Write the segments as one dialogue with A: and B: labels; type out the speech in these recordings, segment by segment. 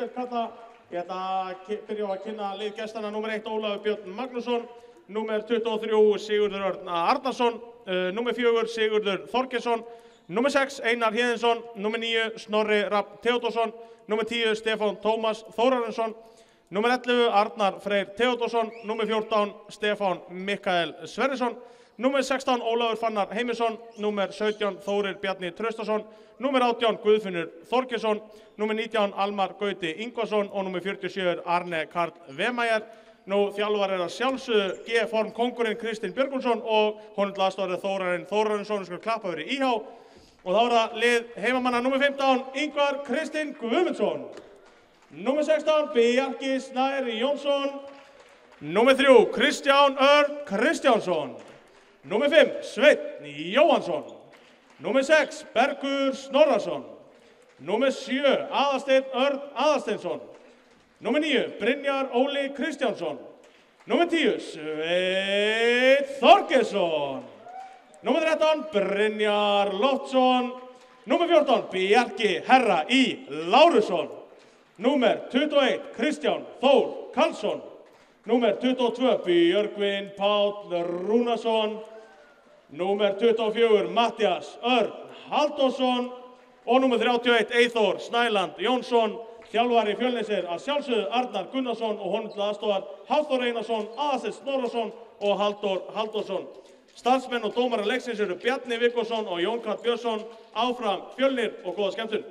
A: skemmtilegt kalla. Ég ætla að byrja á að kynna lið gestana. Númer 1 Ólafur Björn Magnússon, númer 23 Sigurður Örn Arnarsson, númer 4 Sigurður Þorgeirsson, númer 6 Einar Héðinsson, númer 9 Snorri Rafn Theodórsson, númer 10 Stefán Tómas Þórarinsson, númer 11 Arnar Freyr Theodórsson, númer 14 Stefán Mikael Sverrisson, númer 16 Ólafur Fannar Heimisson, númer 17 Þórir Bjarni Traustason, númer 18 Guðfinnur Þorgeirsson, númer 19 Almar Gauti Ingvarsson og númer 47 Arne Karl Vemæjar. Nú þjálfar að sjálfsögðu G-form kóngurinn Kristinn Björgúlfsson og honum til aðstoðar Þórarinn Þórarinsson sem klappa fyrir IH. Og þá það lið heimamanna númer 15 Ingvar Kristinn Guðmundsson, númer 16 Bjarki Snær Jónsson, númer 3 Kristján Örn Kristjánsson, númer 5 Sveinn Jóhansson, númer 6 Bergur Snorrason, númer 7 Aðalsteinn Örn Aðalsteinsson, númer 9 Brynjar Óli Kristjánsson, númer 10 Sveinn Þorgeirsson, númer 13 Brynjar Loftsson, númer 14 Bjarki Herra Í Lárusson, númer 21 Kristján Þór Karlsson, númer 22 Björgvin Páll Rúnarsson, númer 24 Mattias Örn Halldórsson og númer 31 Eyþór Snæland Jónsson. Þjálfari Fjölnisir að sjálfsögðu Arnar Gunnarsson og honum til aðstoðar Hafþór Einarsson, Aðalsteinn Snorrason og Halldór Halldórsson. Starfsmenn og dómarar leiksins eru Bjarni Viggósson og Jón Karl Björnsson. Áfram Fjölnir og góða skemmtun.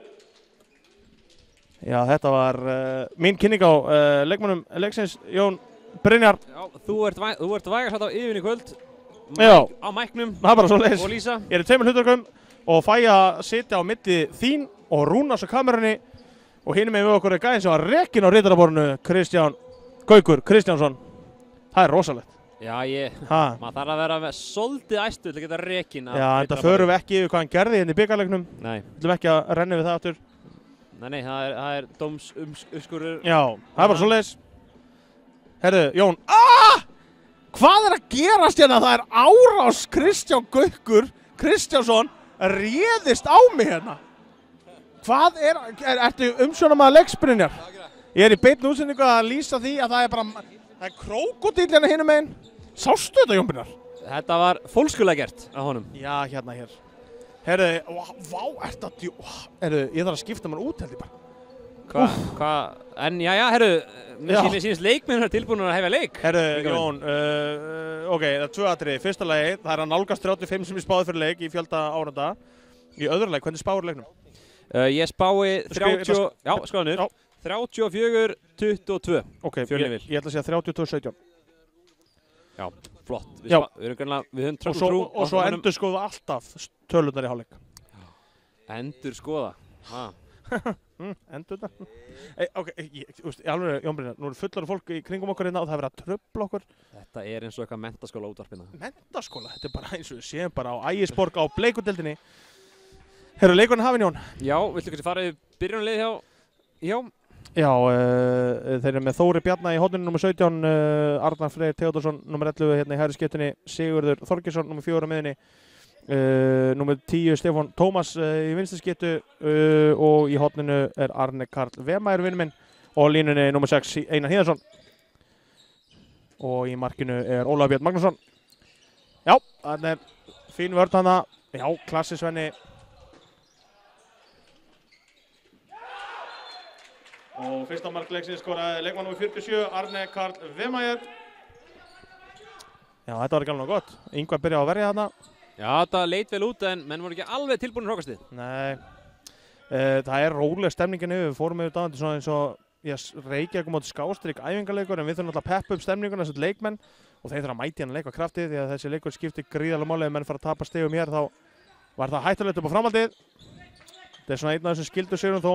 B: Já, þetta var mín kynning á leikmönnum leiksins, Jón Brynjar.
C: Já, þú ert vægast á yfirvinni í kvöld.
B: Já.
C: Á mæknum.
B: Það er bara svo leiðis.
C: Og Lísa.
B: Ég er í tveimur hlutverkum og fæ að sitja á milli þín og Rúnars á kamerunni og hinum með okkur er gæðin sem var rekinn á ritaraborðinu, Kristján Gaukur Kristjánsson. Það er rosalegt.
C: Já, maður þarf að vera með svolítið æstu til að geta rekinn.
B: Já, en það förum við ekki yfir hvað hann gerði hérna í bikarleiknum.
C: Nei.
B: Við ætlum ekki að renna við það aftur.
C: Nei, það er dómsuppskurður.
B: Já, það er bara svoleiðis. Herðu, Jón. Hvað er að gerast hérna? Það er árás Kristján Gaukur Kristjánsson réðist á mig hérna. Hvað ertu umsjónamaður leiks, Brynjar? Ég er í beinni útsendingu að lýsa því að það er krókódíll hérna hinum megin. Sástu þetta, Jón Brynjar?
C: Þetta var fólkskulega gert á honum.
B: Já, hérna hér. Herðu, ég þarf að skipta mér út, held ég bara.
C: Hvað? En herru, mér sýnist leikmennir tilbúinir að hefja leik.
B: Herru, Jón, ok, það er 2 atriði. Fyrsta lagi, það er að nálgast 35 sem ég spáði fyrir leik í fjölda áranda. Í öðru leik, hvernig spáir leiknum?
C: Ég spái 34-22.
B: Ok, ég ætla að segja 32-17.
C: Já, flott. Við höfum trú.
B: Og svo endur skoða alltaf tölurnar í hálfleik.
C: Endur skoða?
B: Endur þetta? Ok, alveg, Jón Brynjar, nú eru fullar fólk í kringum okkur hérna og það er verið að trufla okkur.
C: Þetta er eins og eitthvað menntaskóla útvarpina.
B: Menntaskóla? Þetta er bara eins og við séum bara á Ægisborg á Bleikudeildinni. Herru, leikurinn hafinn, Jón?
C: Já, viltu kannski fara yfir byrjunarlið hjá?
B: Já, þeir eru með Þóri Bjarna í horninu, nr. 17, Arnar Freyr Theodórsson, nr. 11 hérna í hægri skiptunni, Sigurður Þorgeirsson, nr. 4 á miðjunni, nr. 10 Stefán Tómas í vinstri skiptu og í horninu er Arne Karl Vemæjar vinur minn og á línunni nr. 6 Einar Héðinsson og í markinu er Ólafur Björn Magnússon. Já, það er fín vörð hana, já, klassi Svenni. Og fyrsta mark leiksins skoraði leikmann nr. 47, Arne Karl Vemæjar. Já, þetta var ekki alveg gott. Ingvar byrjaði að verja þarna.
C: Já, þetta leit vel út en menn voru ekki alveg tilbúinir hrókastið.
B: Nei, það er róleg stemningin yfir. Við fórum yfir þetta svona eins og Reykjavík móti Skástrík æfingarleikur en við þurfum alltaf að peppa upp stemninguna þessar leikmenn og þeir þurfa að mæti hann að leika kraftið því að þessi leikur skiptir gríðarlega máli ef menn fara að tapa stigum hér þá var það hættulegt upp á framhaldið. Það er svona einn af þessum skildu sigurum þó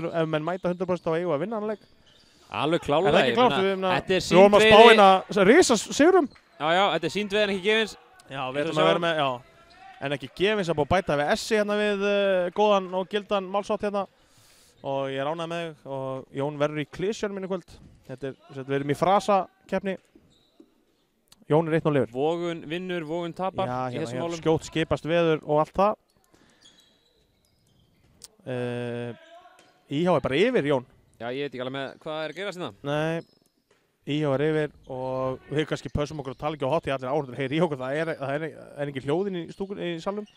B: ef menn mæta 100% á eigum að vinna hann leik.
C: Alveg klálega.
B: Er það ekki klárt?
C: Við
B: vorum að spá hérna risa sigurum.
C: Já, þetta er síndveið en ekki gefins.
B: Já, við ætlum að vera með, en ekki gefins að búið að bæta við S-i hérna við góðan og gildan málsátt hérna. Og ég er ánægð með þig og Jón verður í klísjörn minni kvöld. Við erum í frasakeppni. Jón er 1-0 yfir.
C: Vogun vinnur, Vogun tapar.
B: Já, hérna skjótt skipast veður og allt það. IH er bara yfir, Jón.
C: Já, ég veit ekki alveg með hvað er að gera síðan.
B: Nei, IH er yfir og við kannski pössum okkur að tala ekki á hot í allir áhundur heyri í okkur, það er ekki hljóðin í stúkunni í salnum.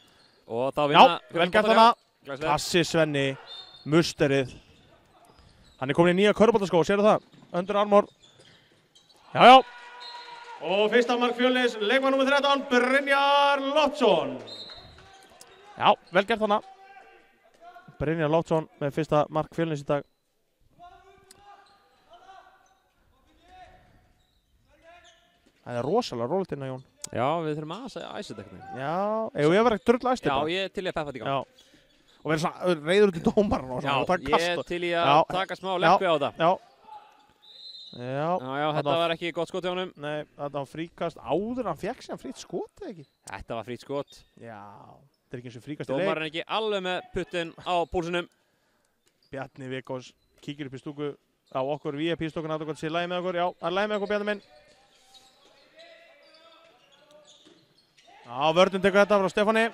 C: Og þá vinna...
B: Já, vel gert hana. Kassi Svenni, musterið. Hann er komin í nýja körfuboltaskó, sérðu það? Under Armour. Já.
A: Og fyrsta mark Fjölnis, leikmann nr. 13, Brynjar Loftsson.
B: Já, vel gert hana. Brynjar Loftsson með fyrsta mark Fjölnis í dag. Það er rosalega rólegt inn á Jón.
C: Já, við þurfum að æsa þetta eitthvað.
B: Já, ef ég verið drull æsti bara.
C: Já, ég er til í að peppa þetta í gang.
B: Já. Og verið svona reyður út í dómarinn og svona.
C: Já, ég er til í að taka smá leppi á þetta.
B: Já,
C: þetta var ekki gott skot hjá honum.
B: Nei, þetta var fríkast áður, hann fekk sér frýtt skot eða ekki?
C: Þetta var frýtt skot.
B: Já, þetta er ekki eins og fríkast í leik.
C: Dómarinn ekki alveg með puttin á púlsinum.
B: Bjarni Vikos kíkir upp í stúku á okkur, VIP-stúkun að okkur, sé lægi með okkur, já, hann lægi með okkur Bjarni minn. Já, vörðin tekur þetta frá Stefáni.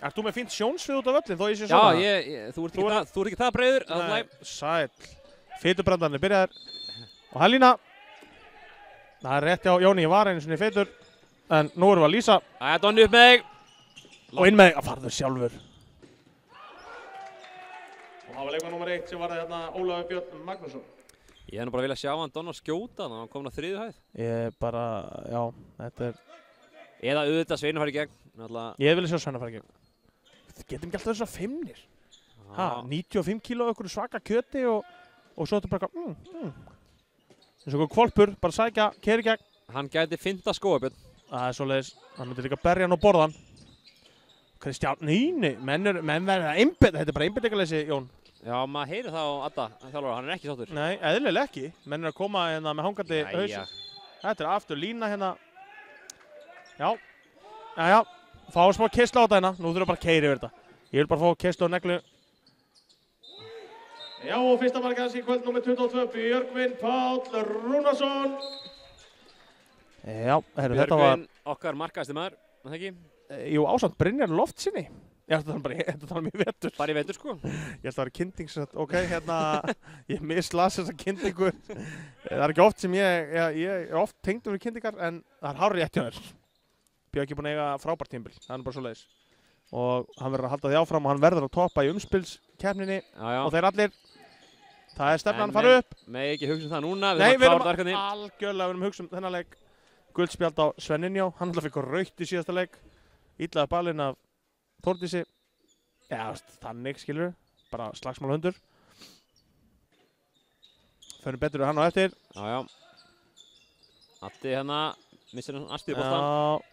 B: Ert þú með fínt sjónsvið út af völlin þó ég sé svona?
C: Já, þú ert ekki það breiður.
B: Nei, sæll. Fitubrandarnir byrjaðir. Og Helína. Það er rétt hjá Jóni, ég var einu svona í feitur. En nú erum við að lýsa.
C: Æja, Donni upp með þig.
B: Og inn með þig, að farður sjálfur.
A: Og það var leikmann nr. 1 sem var hérna Ólafur Björn Magnússon.
C: Ég hef nú bara viljað sjá hann Donna skjóta, þannig að hann komin á 3. hæð.
B: Ég bara, já, þetta er...
C: Eða auðvitað Sveinu fara í gegn. Náttúrulega...
B: Ég vil sjá Sveinu fara í gegn. Getum ekki alltaf þessar feimnir. 95 kíló okkur svaka kjöti og svo þetta bara eins og okkur kvolpur, bara sækja, keyra í gegn.
C: Hann gæti finta skóabjörn.
B: Það er svoleiðis, hann myndi líka berja hann og borða hann. Kristján, nei, menn verður að einbetta, þetta er bara einbettingarleysi, Jón.
C: Já, maður heyri það á Adda, þjálfara, hann er ekki sáttur.
B: Nei, eðlilega ekki. Menn er að koma hérna með hangandi haus. Þetta er aftur lína hérna. Já, fá smá kistla á þetta hérna. Nú þurfum við bara að keyra yfir þetta. Ég vil bara fá kistla og neglu.
A: Já, og fyrsta mark hans í kvöld nr. 22, Björgvin Páll Rúnarsson.
B: Já, herru, þetta var...
C: Björgvin, okkar markaðasti maður, það ekki?
B: Jú, ásamt Brynjar Loftsinni. Ég ætla að tala um í vetur.
C: Bara í vetur, sko.
B: Ég ætla að vera kynntingsrætt, ok, hérna, ég mislas þessa kynntingu. Það er ekki oft sem ég er oft tengdur við kynntingar, en það er hárri rétt hjá þér. Björk er búinn að eiga frábært tímabil, það er bara svo leiðis. Og hann verður að halda því áfram og hann verður að toppa í umspilskeppninni og þeir allir. Það er stefnan að fara upp.
C: Með ekki hugsa um það núna,
B: Nei, við erum algjörlega að hugsa um þennan leik. Guldspjald á Sveninjó, hann alltaf fikk rautt í síðasta leik. Ítlaði balinn af Þórdísi. Já, þannig skilur við, bara slagsmál hundur. Förum betur við hann á eftir.
C: Já. Addi hérna, missir hann Asti í boltan.
B: Já.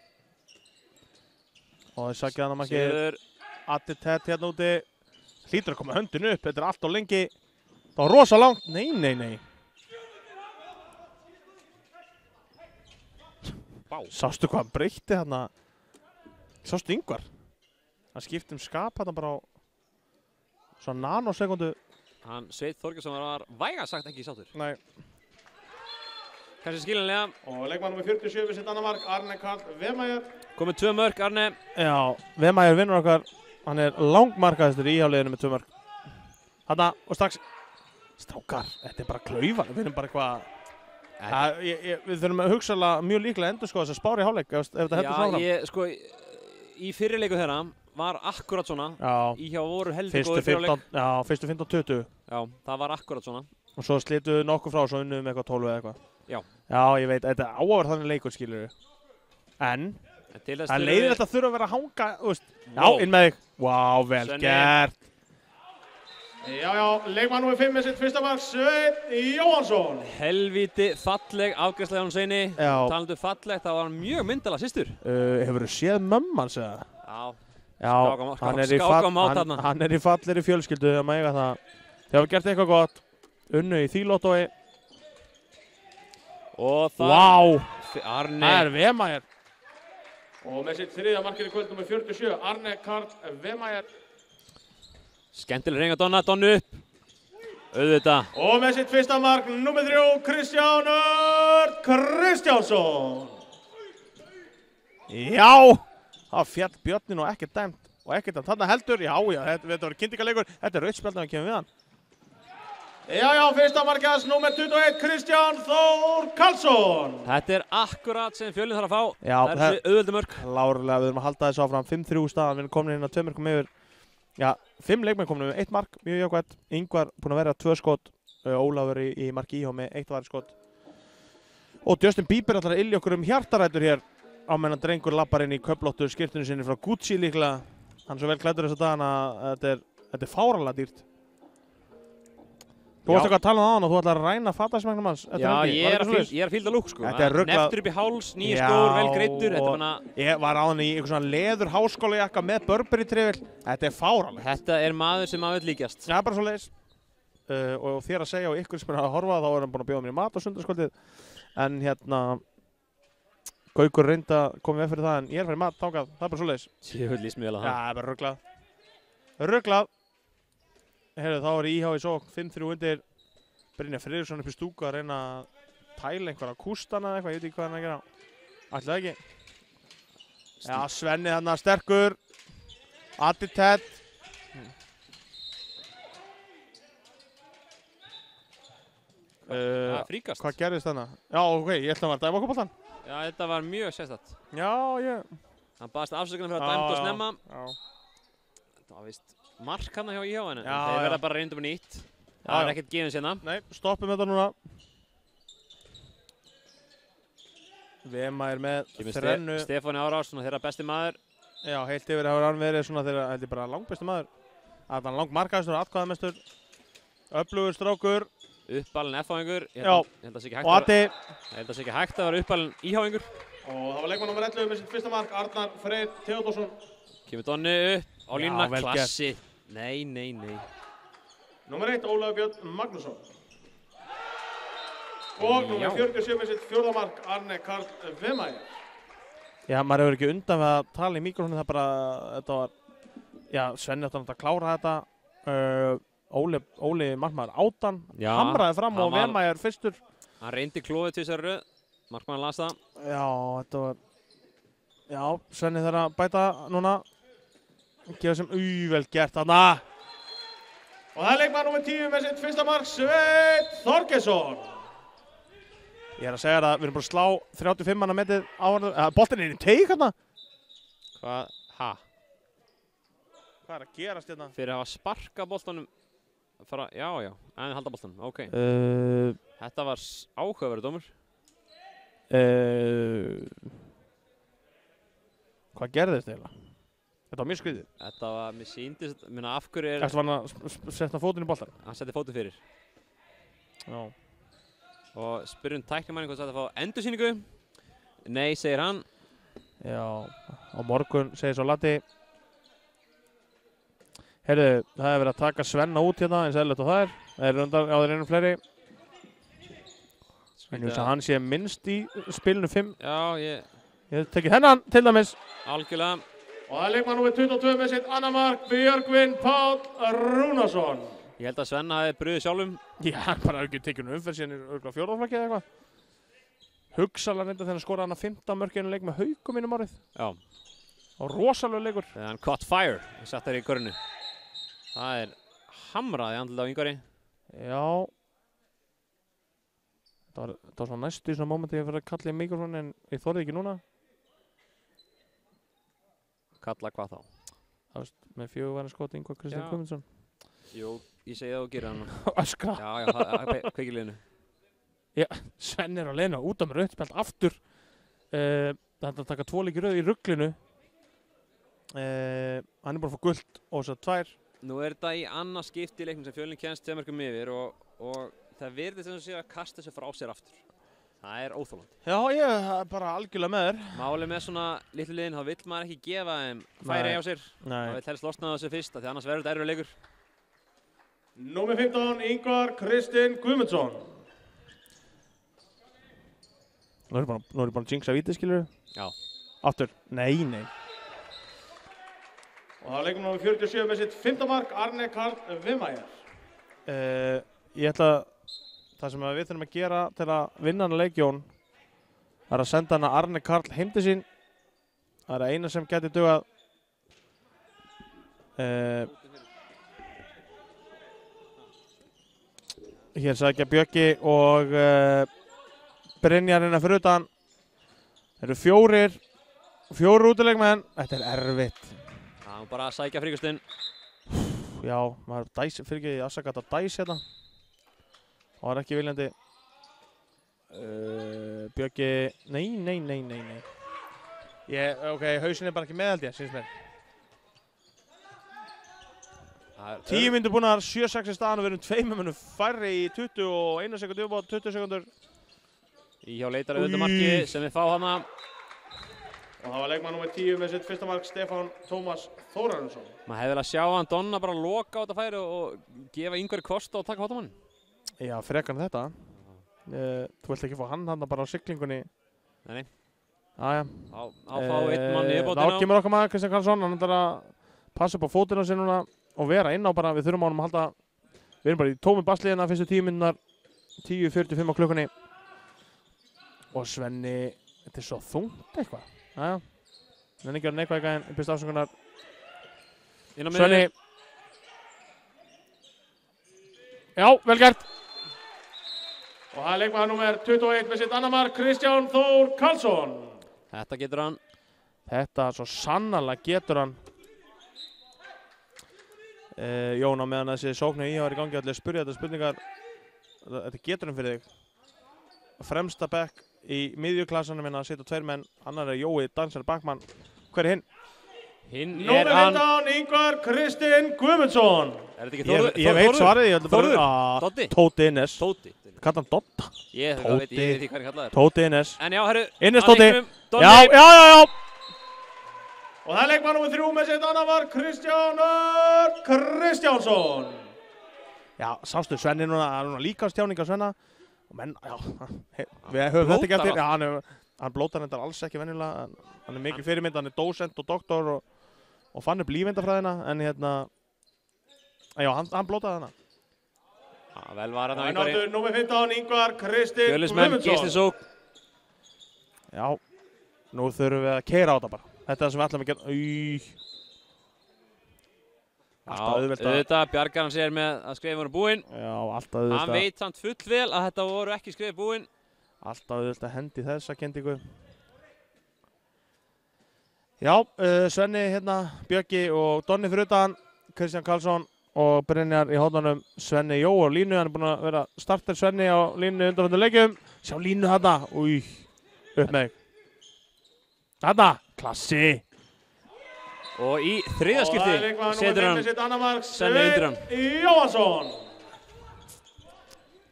B: Og það sækja hann að makki. Addi tett hérna úti. Hlýtur að koma höndin upp, þetta er allt og lengi. Það var rosa langt. Nei. Sástu hvað hann breytti hérna? Sástu Ingvar? Hann skipti skap hérna bara á svona nanosekundu.
C: Hann Sveit Þorgjursson var væga sagt ekki sáttur.
B: Nei.
C: Kanski skilinlega.
A: Og leikmann nr. 47 við sitt annar mark, Arne Karl Vemæjar.
C: Komið 2 mörk, Arne.
B: Já, Vemæjar vinnur okkar. Hann er langmarkaðistur í íhjáliðinu með 2 mörk. Þarna og strax. Strákar, þetta er bara klaufar. Við finnum bara eitthvað... Við þurfum að hugsa mjög líklega að endurskoða þess að spára í hálfleik ef þetta heldur svona fram.
C: Já, sko, í fyrirleiku þeirra var akkurat svona. Íhjá voru heldur góður fyrirleik.
B: Já, fyrstu 15-20.
C: Já, það var akkurat svona.
B: Og svo slituðu nokkuð frá og svo unnum eitthvað 12 eða eitthvað.
C: Já.
B: Já, ég veit, þetta er áverð þannig leikur, skilur við. En, það leiðir þetta þurfa að vera að hanga, þú veist. Já, inn með þig. Vá, vel gert.
A: Já, leikmann nr. 5 með sitt fyrsta mark, Sveinn Jóhannsson.
C: Helvíti falleg afgreiðsla hjá hann Sveini. Talandu fallegt, það var hann mjög myndalega systur.
B: Hefurðu séð mömmans eða? Já, hann er í fallegri fjölskyldu, það má eiga það. Þeir hafa gert eitthvað gott, unnu í þýlóttói. Og það... Arne. Það er Vemæjar.
A: Og með sitt þriðja markið í kvöld nr. 47, Arne Karl Vemæjar.
C: Skemmtileg hreyfing á Donna, Donnu upp. Auðvitað.
A: Og með sitt fyrsta mark, nr. 3, Kristján Örn Kristjánsson.
B: Já, það fjall Björnin og ekkert dæmt. Og ekkert dæmt, þarna heldur, já, þetta var kynntingarleikur. Þetta er rautt spjald ef hann kemur við hann.
A: Já, fyrsta markast, númer 21, Kristján Þór Karlsson.
C: Þetta er akkurat sem Fjölnir þarf að fá.
B: Já,
C: það er auðveldi mörk.
B: Klárlega, við erum að halda þessu áfram 5-3 staðan, við erum komin inn á 2 mörkum yfir. Já, 5 leikmenn komin við 1 mark, mjög jákvæmt. Ingvar búinn að vera 2 skot, Ólafur í marki íhá með 1 varskot. Og Justin Bieber ætlar að ylja okkur hjartarætur hér á meðan drengur lappar inn í köflóttu skyrtunni sinni frá Gucci líklega. Hann er svo vel klæddur þessa dagana að þetta er fáralega dýrt. Þú varst eitthvað að tala um það og þú ætlar að ræna fatasmægnum hans.
C: Já, ég er að fílda lúk sko.
B: Þetta er ruglað.
C: Neftur upp í háls, nýja skór, vel greiddur.
B: Ég var áðan í einhvern svona leður háskólajakka með Burberry-trefil. Þetta er fáránlegt.
C: Þetta er maður sem maður vill líkjast.
B: Já, bara svo leiðis. Og þér að segja og ykkur sem er að horfa þá er hann búinn að bjóða mér í mat á sundarskvöldið. En hérna, Gaukur reyndi að koma með fyrir það en ég er fyrir mat þákað. Það er bara svo leiðis.
C: Ég vil líst mjög vel að það.
B: Já, bara ruglað. Ruglað. Heyrðu, þá er IH í sókn, 5-3 undir. Brynjar Friðriksson upp í stúku að reyna að tæla einhverja kústana eða eitthvað, ég veit ekki hvað hann er að gera. Ætli það ekki. Já, Svenni þarna sterkur. Addi Ted.
C: Fríkast.
B: Hvað gerðist þarna? Já, ok, ég ætla að vera að dæma okkur boltan.
C: Já, þetta var mjög sérstætt.
B: Já,
C: Hann baðast afsökunar fyrir að dæmta og snemma.
B: Já.
C: Það var vist mark hann hjá IH en
B: Já,
C: þeir verða bara reyndum nýtt. Það er ekkert gefins hérna.
B: Nei, stoppum þetta núna. Vema er með þrennu.
C: Stefáni Árás, svona þeirra besti maður.
B: Já, heilt yfir hefur hann verið svona þeirra, held ég bara langbesti maður. Hann langmarkaðistur og atkvæðamestur. Öflugur strákur.
C: Uppalinn F-háingur.
B: Já, og Addi.
C: Ég held að það sé ekki hægt að vera uppalinn I-háingur.
A: Og það var leikmann nr. 11 með sitt fyrsta mark, Arnar Freyr Theodórsson.
C: Kemur Donni upp á línuna, klassi. Nei.
A: Númer 1, Ólafur Björn Magnússon. Og númer 47 með sitt 4. mark, Arne Karl Vemæger.
B: Já, maður hefur ekki undan við að tala í mikrofónu, það bara, þetta var, já, Svenni átti að klára þetta. Óli markmaður átan, hamraði fram og Vemæger fyrstur.
C: Hann reyndi klófið til þessari röð, markmaður las það.
B: Já, þetta var, já, Svenni þarf að bæta núna. Gefa sem vel gert þarna.
A: Og það er leikmann nr. 10 með sitt fyrsta mark, Sveinn Þorgeirsson.
B: Ég er að segja það, við erum bara að slá 35 manna metið áhverðu. Boltinn er í teig hérna.
C: Hvað? Ha?
B: Hvað er að gerast hérna?
C: Fyrir að hafa sparka boltanum. Já, en halda boltanum, ok. Þetta var áhugaverður dómur.
B: Hvað gerðist eiginlega? Þetta var mjög skriðið.
C: Þetta var, mér síndist, minna af hverju er...
B: Þetta var hann að setja fótinn í boltan?
C: Hann setti fótinn fyrir.
B: Já.
C: Og spyrjum tæknimæning hvort þetta fá endursýningu. Nei, segir hann.
B: Já, á morgun segir svo Latti. Heyrðu, það hefur verið að taka Svenna út hérna eins og eðlilegt og það er. Það er rundar á þeir einum fleiri. En ég veist að hann sé minnst í spilinu 5.
C: Já,
B: Ég tekið hennan til dæmis.
C: Algjörlega.
A: Og það er leikmann nr. 22 með sitt annar mark, Björgvin Páll Rúnarsson.
C: Ég held að Svenna hefði brugðið sjálfum.
B: Já, hann bara ekki tekið umferð síðan í örgulega fjórðaflakki eða eitthvað. Hugsalega reynda þegar hann skoraði hann að 15 mörk í einu leik með Haukum mínum árið.
C: Já.
B: Og rosalega leikur.
C: Þegar hann caught fire, sett þær í görnu. Það er hamrað í andlita á Ingvari.
B: Já. Það var svona næstu í svona mómenti ég fyrir að kalla í mikrofónu en ég þorði ekki núna.
C: Kalla hvað þá?
B: Það veist, með 4 væri skot Ingvar Kristján Guðmundsson.
C: Jú, ég segi það og gera hann.
B: Öskra.
C: Já, það kveikir liðinu.
B: Já, Svenni er á leiðinu út af með rautt spjald aftur. Það er að taka 2 leiki rauð í ruglinu. Hann er bara að fá gult og svo 2.
C: Nú er þetta í annað skipti í leiknum sem Fjölnir kemst 2 mörkum yfir og það virðist sem að sé að kasta þessu frá sér aftur. Það er óþolandi.
B: Já, ég er bara algjörlega með þér.
C: Málið með svona litlu liðin, þá vill maður ekki gefa þeim færi á sér.
B: Nei.
C: Það vill helst losna á þessu fyrst, því annars verður þetta erfiður leikur.
A: Númer 15, Ingvar Kristinn Guðmundsson.
B: Nú er ég bara að jinxa vítið, skilur þú?
C: Já.
B: Aftur. Nei.
A: Og það er leikmann nr. 47 með sitt 5. mark, Arne Karl Vemæger.
B: Ég ætla að það sem við þurfum að gera til að vinna hana leikjón er að senda hana Arne Karl heim til sín. Það er eina sem geti dugað. Hér sækja Bjöggi og Brynjar innan fyrir utan. Það eru fjórir útileikmenn. Þetta er erfitt.
C: Það var bara að sækja fríkustinn.
B: Já, maður dæs, fyrir ekki afsaka þetta dæs hérna. Það var ekki viljandi. Bjöggi, nei. Ok, hausin er bara ekki með held ég, syns mér. 10 mínútur búnar, 7-6 í staðan og við erum 2 mönnum færri í 21 sekundu upp á 20 sekundur.
C: Í hjá leitar auðvitað marki sem við fá hana.
A: Og það var leikmann nr. 10 með sitt fyrsta mark, Stefán Tómas Þórarinsson.
C: Maður hefði vel að sjá hann Donna bara loka á þetta færi og gefa Ingvari kost á að taka hóttamann.
B: Já, frekar en þetta. Þú vilt ekki fá hann bara á siglingunni.
C: Nei.
B: Jæja.
C: Á fá einn mann í bóttina.
B: Þá kemur okkar maður, Kristján Karlsson, hann ætlar að passa upp á fótinn á sér núna og vera inn á bara, við þurfum á honum að halda, við erum bara í tómi basliðina fyrstu 10 mínúturnar, 10:45 á klukkunni. Og Svenni, þetta er svo þungt eitthvað. Jæja. Nenni ekki að vera neikvæð en byrst afsökunar. Svenni. Já, vel gert.
A: Og það er leikmaður nr. 21 með sitt annar mark, Kristján Þór Karlsson.
C: Þetta getur hann.
B: Þetta svo sannarlega getur hann. Jón, á meðan þessi sóknu í var í gangi allir spyrja þetta spurningar. Þetta getur hann fyrir þig. Fremsta bekk í miðjuklassanum minna sitja 2 menn. Annar er Jói Dansar Backmann. Hver er hinn?
C: Hinn
A: er hann. Nr. 15, Ingvar Kristinn Guðmundsson.
C: Er þetta ekki Þórður?
B: Ég veit svarið.
C: Þórður? Dotti?
B: Tóti Innes.
C: Tóti.
B: Kallar hann Dotta?
C: Ég veit ekki hvað ég kallaði þér.
B: Tóti Innes.
C: En já, herru.
B: Innes Tóti. Já.
A: Og það er leikmann nr. 3 með sitt annar mark, Kristján Örn Kristjánsson.
B: Já, sástu Svenni núna, það er núna líkamstjáning á Svenna. Og menn, já, við höfum þetta ekki eftir. Já, hann blótar þetta alls ekki venjulega. Hann er mikið fyrirmynd, hann er dósent og doktor og fann upp lífeindafræðina. En hérna, já, hann blótaði hana.
C: Já, vel var hann á
A: Ingvari. Og nr. 15, Ingvar Kristinn
C: Fjölnismenn, Gíslisók.
B: Já, nú þurfum við að keyra á þetta bara. Þetta er það sem við ætlum að gera. Alltaf auðvelt að...
C: Auðvitað, Bjargar hann sér með að skrifin voru búinn.
B: Já, alltaf auðvelt að...
C: Hann veit samt fullvel að þetta voru ekki skrifin búinn.
B: Alltaf auðvelt að hendi þessa kendingu. Já, Svenni hérna, Bjöggi og Donni fyrir utan, Kristján Karlsson og Brynjar í hóðanum. Svenni Jó á línu, hann er búinn að vera starter Svenni á línu undanfjöndu leikjum. Sjá línu þarna, upp með þig. Þarna, klassi.
C: Og í þriðja skipti setur hann Svenni undir hann.
A: Jóhansson.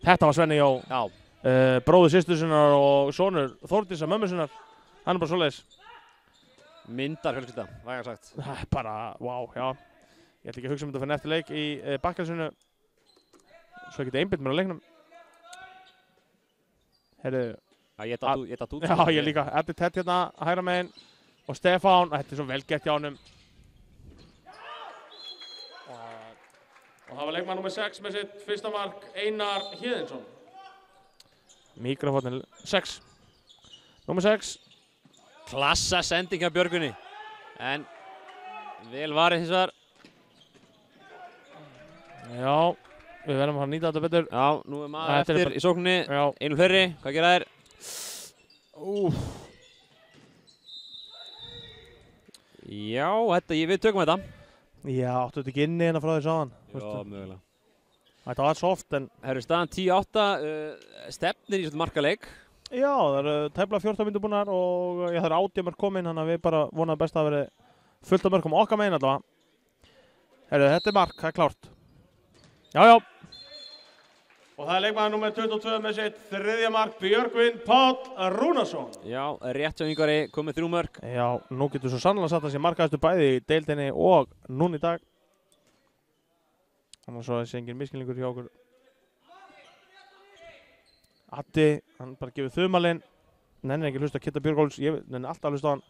B: Þetta var Svenni Jó.
C: Já.
B: Bróðir systur sinnar og sonur Þórdísar mömmu sinnar. Hann er bara svoleiðis.
C: Myndar fjölskylda, vægar sagt.
B: Það er bara, vá, já. Ég ætla ekki að hugsa þetta fyrir eftir leik í bakkarsinu. Svo ég geti einbytt mér á leiknum. Herru.
C: Já, ég datt út.
B: Já, ég líka. Eddi Tett hérna, hægra megin. Og Stefán, þetta er svo vel gert hjá honum.
A: Og það var leikmann nr. 6 með sitt fyrsta mark, Einar Héðinsson.
B: Mikrofónin 6. Nr. 6.
C: Klassa sending af Björgunni. En vel varið hins vegar.
B: Já, við verðum að fara að nýta þetta betur.
C: Já, nú er maður eftir í sókninni. Einu fleiri, hvað gera þær? Já, við tökum þetta.
B: Já, áttu þetta ekki inni hérna frá því sáðan?
C: Já, mögulega.
B: Þetta var soft en...
C: Herru, staðan 10-8, stefnir í svona markaleik.
B: Já, það eru tæplega 14 mínútur búnar og það eru 80 mörk komin, þannig að við bara vonaðum best að vera fullt af mörkum okkar megin allavega. Herru, þetta er mark, það er klárt. Já.
A: Og það er leikmaður nr. 22 með sitt þriðja mark, Björgvin Páll Rúnarsson.
C: Já, rétt hjá Ingvari, komið 3 mörk.
B: Já, nú getur svo sannlega satt að sé markaðistu bæði í deildinni og núna í dag. Þannig að svo sé engin miskilningur hjá okkur. Addi, hann bara gefur þumalinn. Nennir ekki hlusta að Kitta Björgóls, ég nennir alltaf að hlusta á hann.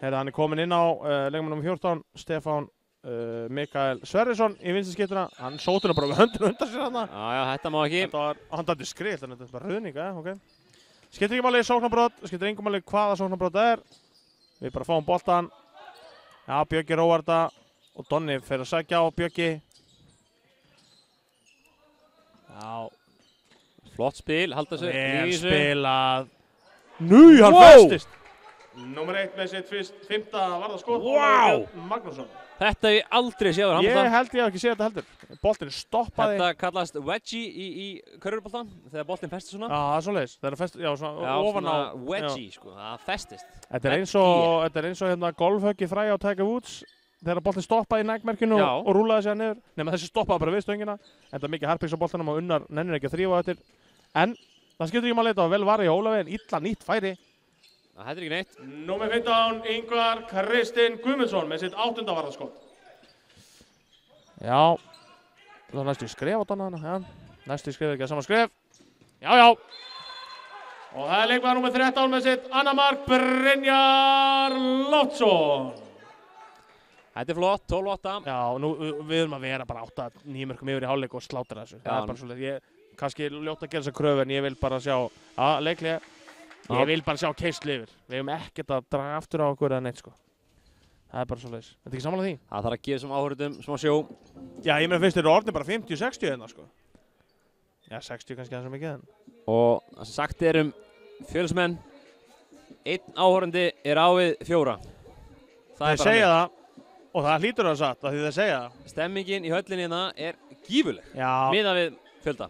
B: Herra, hann er komin inn á leikmann nr. 14, Stefán Mikael Sverrisson í vinstriskiptuna. Hann sótur bara með höndinu undan sér hann.
C: Já, þetta má ekki.
B: Hann dætti skrill, þannig að þetta er bara rauðning, ok. Skiptir ekki máli sóknarbrot, skiptir engum máli hvaða sóknarbrot það er. Við bara fáum boltan. Já, Bjöggi róar þetta og Donni fer að sækja á Bjöggi.
C: Flott spil, halda þessu.
B: Vel spilað. Hann festist.
A: Númer 1 með sitt fymta varðarskot.
C: Vá!
A: Magnússon.
C: Þetta hef ég aldrei séð á
B: Ég
C: handbolta.
B: held ég hef ekki séð þetta heldur. Boltinn stoppaði.
C: Þetta kallast wedgie í körfubolta, þegar boltinn festir svona.
B: Já, það er svoleiðis. Það er fest, já, svona ofan á.
C: Svona wedgie, sko, það festist.
B: Þetta er eins og hérna golfhöggi fræja á Tiger Woods. Þegar boltinn stoppaði í nægmerkinu og rúlaði sig niður. Nema þessi stoppaði bara við stöngina. Þetta er mikið harpiks á boltanum og Unnar nennir ekki að þrífa eftir. En það skiptir ekki máli þetta vel varði á Ólafinn. Illa nýtt færi.
C: Það hættir ekki neitt.
A: Númer 15, Ingvar Kristinn Guðmundsson með sitt 8. varðarskot.
B: Já, það er næstu skref á donna hana. Næstu skref ekki að sama skref. Já.
A: Og það er leikmaður númer 13 með sitt annamark Brynjar Lótsson.
C: Þetta er flott, 12-8.
B: Já, nú við erum að vera bara 8-9 mörgum yfir í hálfleik og slátra þessu. Það er bara svolítið. Kannski ljótt að gera þessa kröfu en ég vil bara sjá, leiklega. Ég vil bara sjá keislu yfir. Við hefum ekkert að draga aftur á okkur eða neitt, sko. Það er bara svoleiðis. Þetta er ekki sammála því?
C: Það þarf að gefa sem áhörðum smá sjó.
B: Já, ég meina fyrst eru orðin bara 50-60 hérna, sko. Já, 60 kannski aðeins mikið en.
C: Og það sem sagt er Fjölnismenn, 1 áhörðandi er á við 4.
B: Þeir segja það og það hlýtur að satt af því þeir segja það.
C: Stemmingin í höllinni hérna er gífurleg. Miðað við fjölda.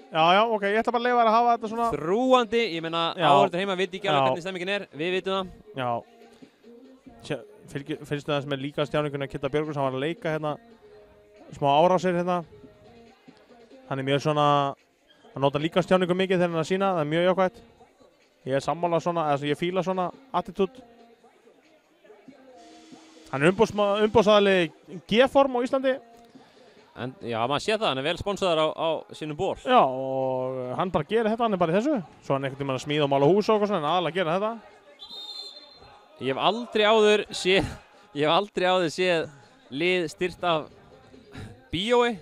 B: Já, ok, ég ætla bara að leyfa þér að hafa þetta svona
C: þrúgandi, ég meina áhörður heima viti ekki alveg hvernig stemmingin er, við vitum það.
B: Já, fylgstu það sem er líka stjáningunni að Kitta Björgurs, hann var að leika hérna smá árásir hérna. Hann er mjög svona, hann nota líka stjáningu mikið þegar hann að sína, það er mjög jákvætt. Ég er sammála svona, eða ég fíla svona attitút. Hann er umbóðsaðali G-form á Íslandi.
C: En já, maður sé það, hann er vel sponsaður á sínum ból.
B: Já, og hann bara gerir þetta, hann er bara í þessu. Svo hann einhvern veginn að smíða og mála hús og svona, en aðalega gera þetta.
C: Ég hef aldrei áður séð lið styrt af bíói.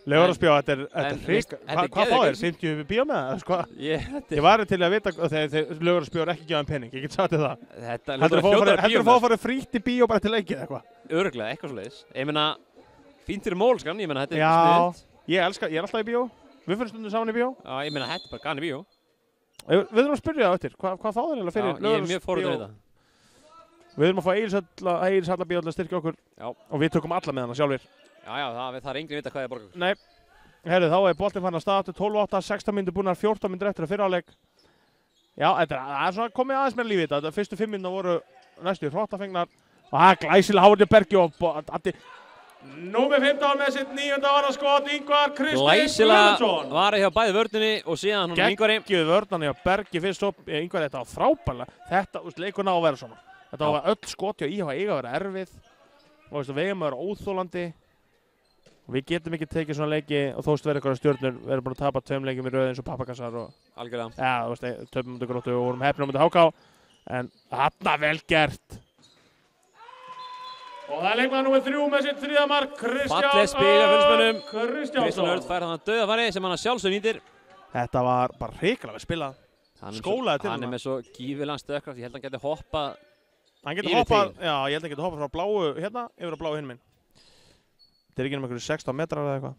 B: Laugarásbíó, þetta er hrikk. Hvað fá þér? 50 bíó með það? Sko? Ég var til að vita þegar Laugarásbíó er ekki gefað pening, ég get sagt þér það. Heldur þú að fá að frítt í bíó bara til leikið eða eitthvað?
C: Örugglega, eitthvað svoleiðis. Ég meina, fínt fyrir mólskan, ég meina þetta er
B: sniðugt. Já, ég er alltaf í bíó. Við fyrir stundum saman í bíó.
C: Já, ég meina þetta er bara gana í bíó.
B: Við þurfum að spyrja það eftir, hvað fá þeir eiginlega fyrir
C: Laugarásbíó? Ég er mjög forvitin í þetta.
B: Við þurfum að fá Egilshallarbíó til að styrkja okkur og við tökum alla með hana sjálfir.
C: Já, það er enginn vita hvað ég borgar.
B: Nei, herru, þá er boltinn farin að staða aftur 12-8, 16 mínútur búnar, 14 mínútur eftir að fyrra áleik. Já, það er svona komið aðeins meira líf í þetta. Fyrstu 5 mínútur voru næstu hrottafengnar og það er glæsilega Hávarður Bergi og
A: Númer 15 með sitt 9. varðarskot, Ingvar Kristinn Guðmundsson.
C: Glæsilega var hjá bæði vörninni og síðan hún Ingvari.
B: Geggjuð vörninni hjá Bergi fyrst upp, Ingvar þetta var frábærlega. Þetta, leikurinn á að vera svona. Þetta var öll skoti og eiga að vera erfið. Og við eigum að vera óþólandi. Við getum ekki tekið svona leiki og þóst verið eitthvað stjörnur. Við erum búin að tapa 2 leikjum í röð eins og pappakassar og
C: algjörlega.
B: Já, töpum mútið Gróttu og vorum heppnir mútið HK. En þarna vel gert.
A: Og það er leikmaður númer 3 með sitt 3. mark,
C: Kristján Örn
A: Kristjánsson.
C: Kristján Örn fær þannig dauðafæri sem hann að sjálfsög nýtir.
B: Þetta var bara hrikalega spilað. Skólaði til
C: hann er með svo gífurlegan stöðkraft, ég held að hann geti hoppað.
B: Hann getur hoppað, já, ég held að hann getur hoppað frá bláu hérna yfir á bláu hinn minn. Þetta er ekki um einhverju 16 metrar eða eitthvað.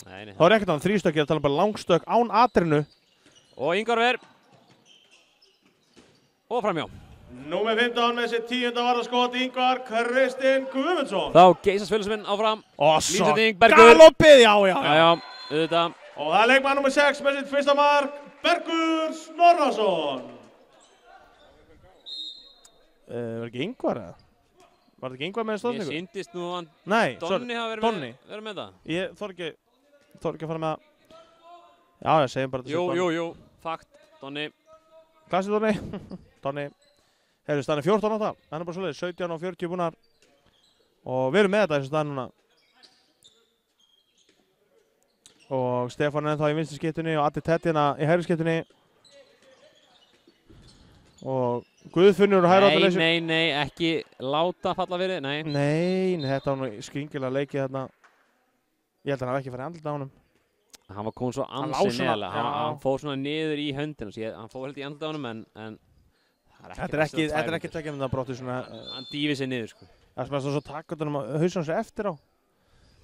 C: Nei.
B: Það var ekkert annað 3 stökk, ég er að tala bara langstökk án atrinu.
C: Og Ingvar og framjá.
A: Númer 15 með sitt 10. varðarskot, Ingvar Kristinn Guðmundsson.
C: Þá geysast Fjölnismenn áfram.
B: Lífsending, Bergur. Galoppið, já.
C: Auðvitað.
A: Og það er leikmaður númer 6 með sitt 1. mark, Bergur Snorrason.
B: Var ekki Ingvar eða? Var þetta ekki Ingvar með stóðningu?
C: Ég syndist nú að
B: Donni
C: hafa verið með það.
B: Ég þorði ekki að fara með það. Já, ég segjum bara þetta.
C: Jú, fakt, Donni.
B: Klassi Donni. Donni. Herru, staðan er 14 á það. Hann er bara svoleiðis, 17 og 40 búnar. Og við erum með þetta þessu staðan núna. Og Stefán er ennþá í vinstri skiptunni og Addi Tettina í hægri skiptunni. Og Guðfinnur og hægri áttaleysi.
C: Nei, ekki láta falla fyrir, nei.
B: Nei, þetta var nú skringilega leikið þarna. Ég held að hann hafi ekki farið andlita á honum.
C: Hann var komið svo ansinn neðarlega. Hann fór svona niður í höndinu. Hann fór held í andlita á honum en
B: þetta er ekki tekjum það brottið svona.
C: Hann dýfið sér niður, sko.
B: Það sem er svo takkandur að hausa hans eftir á.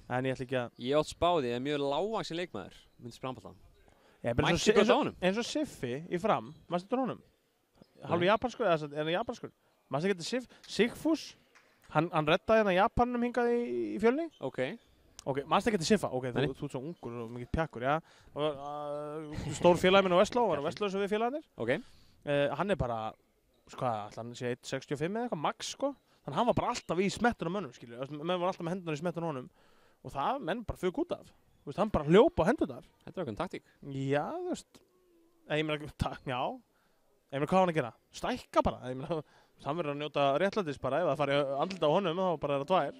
B: En ég ætla ekki að...
C: Ég átt spáði, ég er mjög lágvaxinn leikmaður, myndi framfalla.
B: Mætti
C: bjóta á honum.
B: Eins og Siffi í fram, mannstu þetta honum? Hálfu japanskur, eða er hann japanskur? Mannstu ekki þetta Sigfús? Hann reddaði hérna Japanum hingað í Fjölni?
C: Ok,
B: mannstu ekki þetta Siffa? Ok, þú ert svo ungur og mikið pjakkur, já. Stór félagi minn á Vestló, var á Vestló sem við félagarnir.
C: ok.
B: Hann er bara, ætla hann sé 1,65 eða eitthvað, max sko. Þannig hann var bara alltaf í smettunum mönnum, skilju. Menn var alltaf með hendurnar í smettunum honum. Og það menn bara fugg út af. Þú veist, hann bara hljópa á hendurnar.
C: Þetta er okkur taktík.
B: Já, þú veist. Ég meina, já. Ég meina, hvað á hann að gera? Stækka bara. Ég meina, hann verður að njóta réttlætis bara. Ef það fari andlita á honum, þá bara er það tvær.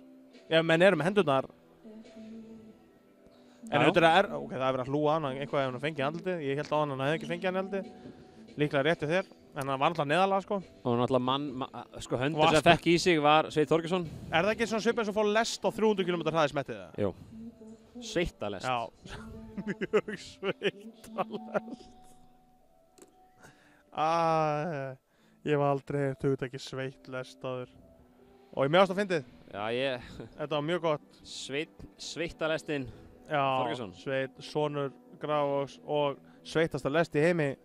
B: Ef menn eru með hendurnar. En auðvitað er, ok, það er verið að hlúa hann eitthvað ef hann fengið andlitið. Ég held á hann hefði ekki fengið hann andlitið. Líklega rétti þér. En hann var náttúrulega neðalega, sko.
C: Og náttúrulega sko höndur sem fekk í sig var Sveinn Þorgeirsson.
B: Er það ekki svona svipað eins og fór lest á 300 km hraði smettið það?
C: Jú. Sveittalest.
B: Já. Mjög sveittalest. Ég var aldrei hugtakið sveitlest áður. Og ég mjögast að fyndið.
C: Já,
B: Þetta var mjög gott.
C: Sveittalestinn
B: Já,
C: Þorgeirsson.
B: Sveit, sonur Grafavogs og sveitasta lest í heimi.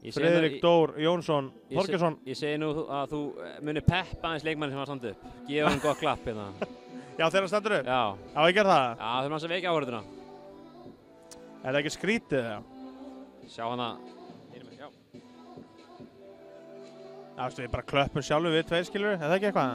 B: Friðrik Dór Jónsson Þorgeirsson.
C: Ég segi nú að þú munir peppa aðeins leikmanni sem var standið upp. Gefa hann gott klapp hérna.
B: Já, þegar hann stendur upp?
C: Já.
B: Já, ég ger það?
C: Já, þurfum hans að vekja áhörðuna.
B: Er það ekki skrítið það?
C: Sjá hana. Já.
B: Já, veistu, við bara klöppum sjálfur við tveir, skilur. Er það ekki eitthvað?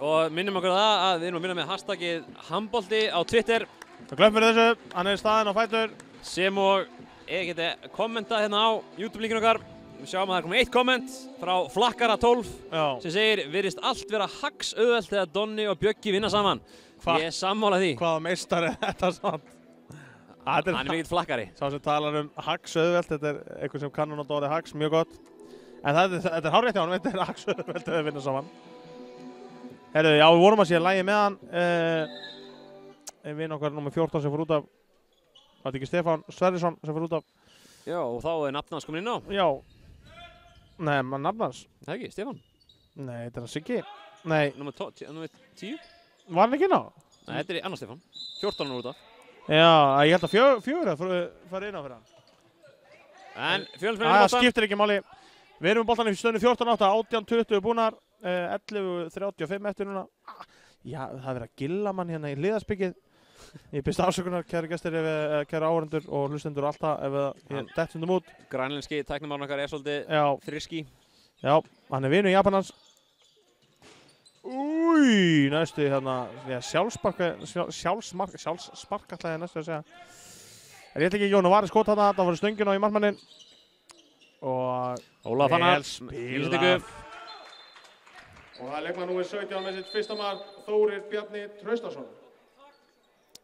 C: Og minnum okkur það að við erum að vinna með hashtagið handbolti á Twitter.
B: Við klöppum fyrir þessu. Hann er í staðinn á fætur.
C: Sem og geti kommentað hérna á YouTube-linkinu okkar. Við sjáum að það er komið 1 komment frá Flakkara12 sem segir virðist allt vera hags auðvelt þegar Donni og Bjöggi vinna saman. Ég er sammála því.
B: Hvaða meistar er þetta samt?
C: Hann er mikill flakkari.
B: Sá sem talar hags auðvelt, þetta er eitthvað sem kannan nota orðið hags, mjög gott. En þetta er hárrétt hjá honum, þetta er hags auðvelt þegar þeir vinna saman. Herru, já, við vorum að sé lagi með hann. Vinn okkar nr. 14 sem fór út af. Var þetta ekki Stefán Sverrisson sem fór út af?
C: Já, og þá er nafn hans komin inn á.
B: Já. Nei, maður nafn hans.
C: Það ekki, Stefán?
B: Nei, þetta er hann Siggi. Nei.
C: Númer 10?
B: Var hann ekki inn á?
C: Nei, þetta er annar Stefán. 14 út af.
B: Já, ég held að fjögur farið inn á fyrir hann.
C: En Fjölnismenn í boltann.
B: Skiptir ekki máli. Við erum í boltann í stöðunni 14-8, 18-20 búnar, 11-35 eftir núna. Já, það er verið að gilla mann hérna í hliðarspyggið. Ég byrst afsökunar, kæru gestir, kæru áhorfendur og hlustendur og allt það ef við dettum út.
C: Grænlenski tæknimárinn okkar er svolítið friski.
B: Já, hann er vinur Japanans. Új, næstu hérna, sjálfsmark ætlaði næstu að segja. Ég ætla ekki Jón og Vari skot þarna, það var stöngin á í markmannin. Og
C: Ólaf Fannar,
B: spilað.
A: Og það er leikmaður númer 17 með sitt fyrsta mark, Þórir Bjarni Traustason.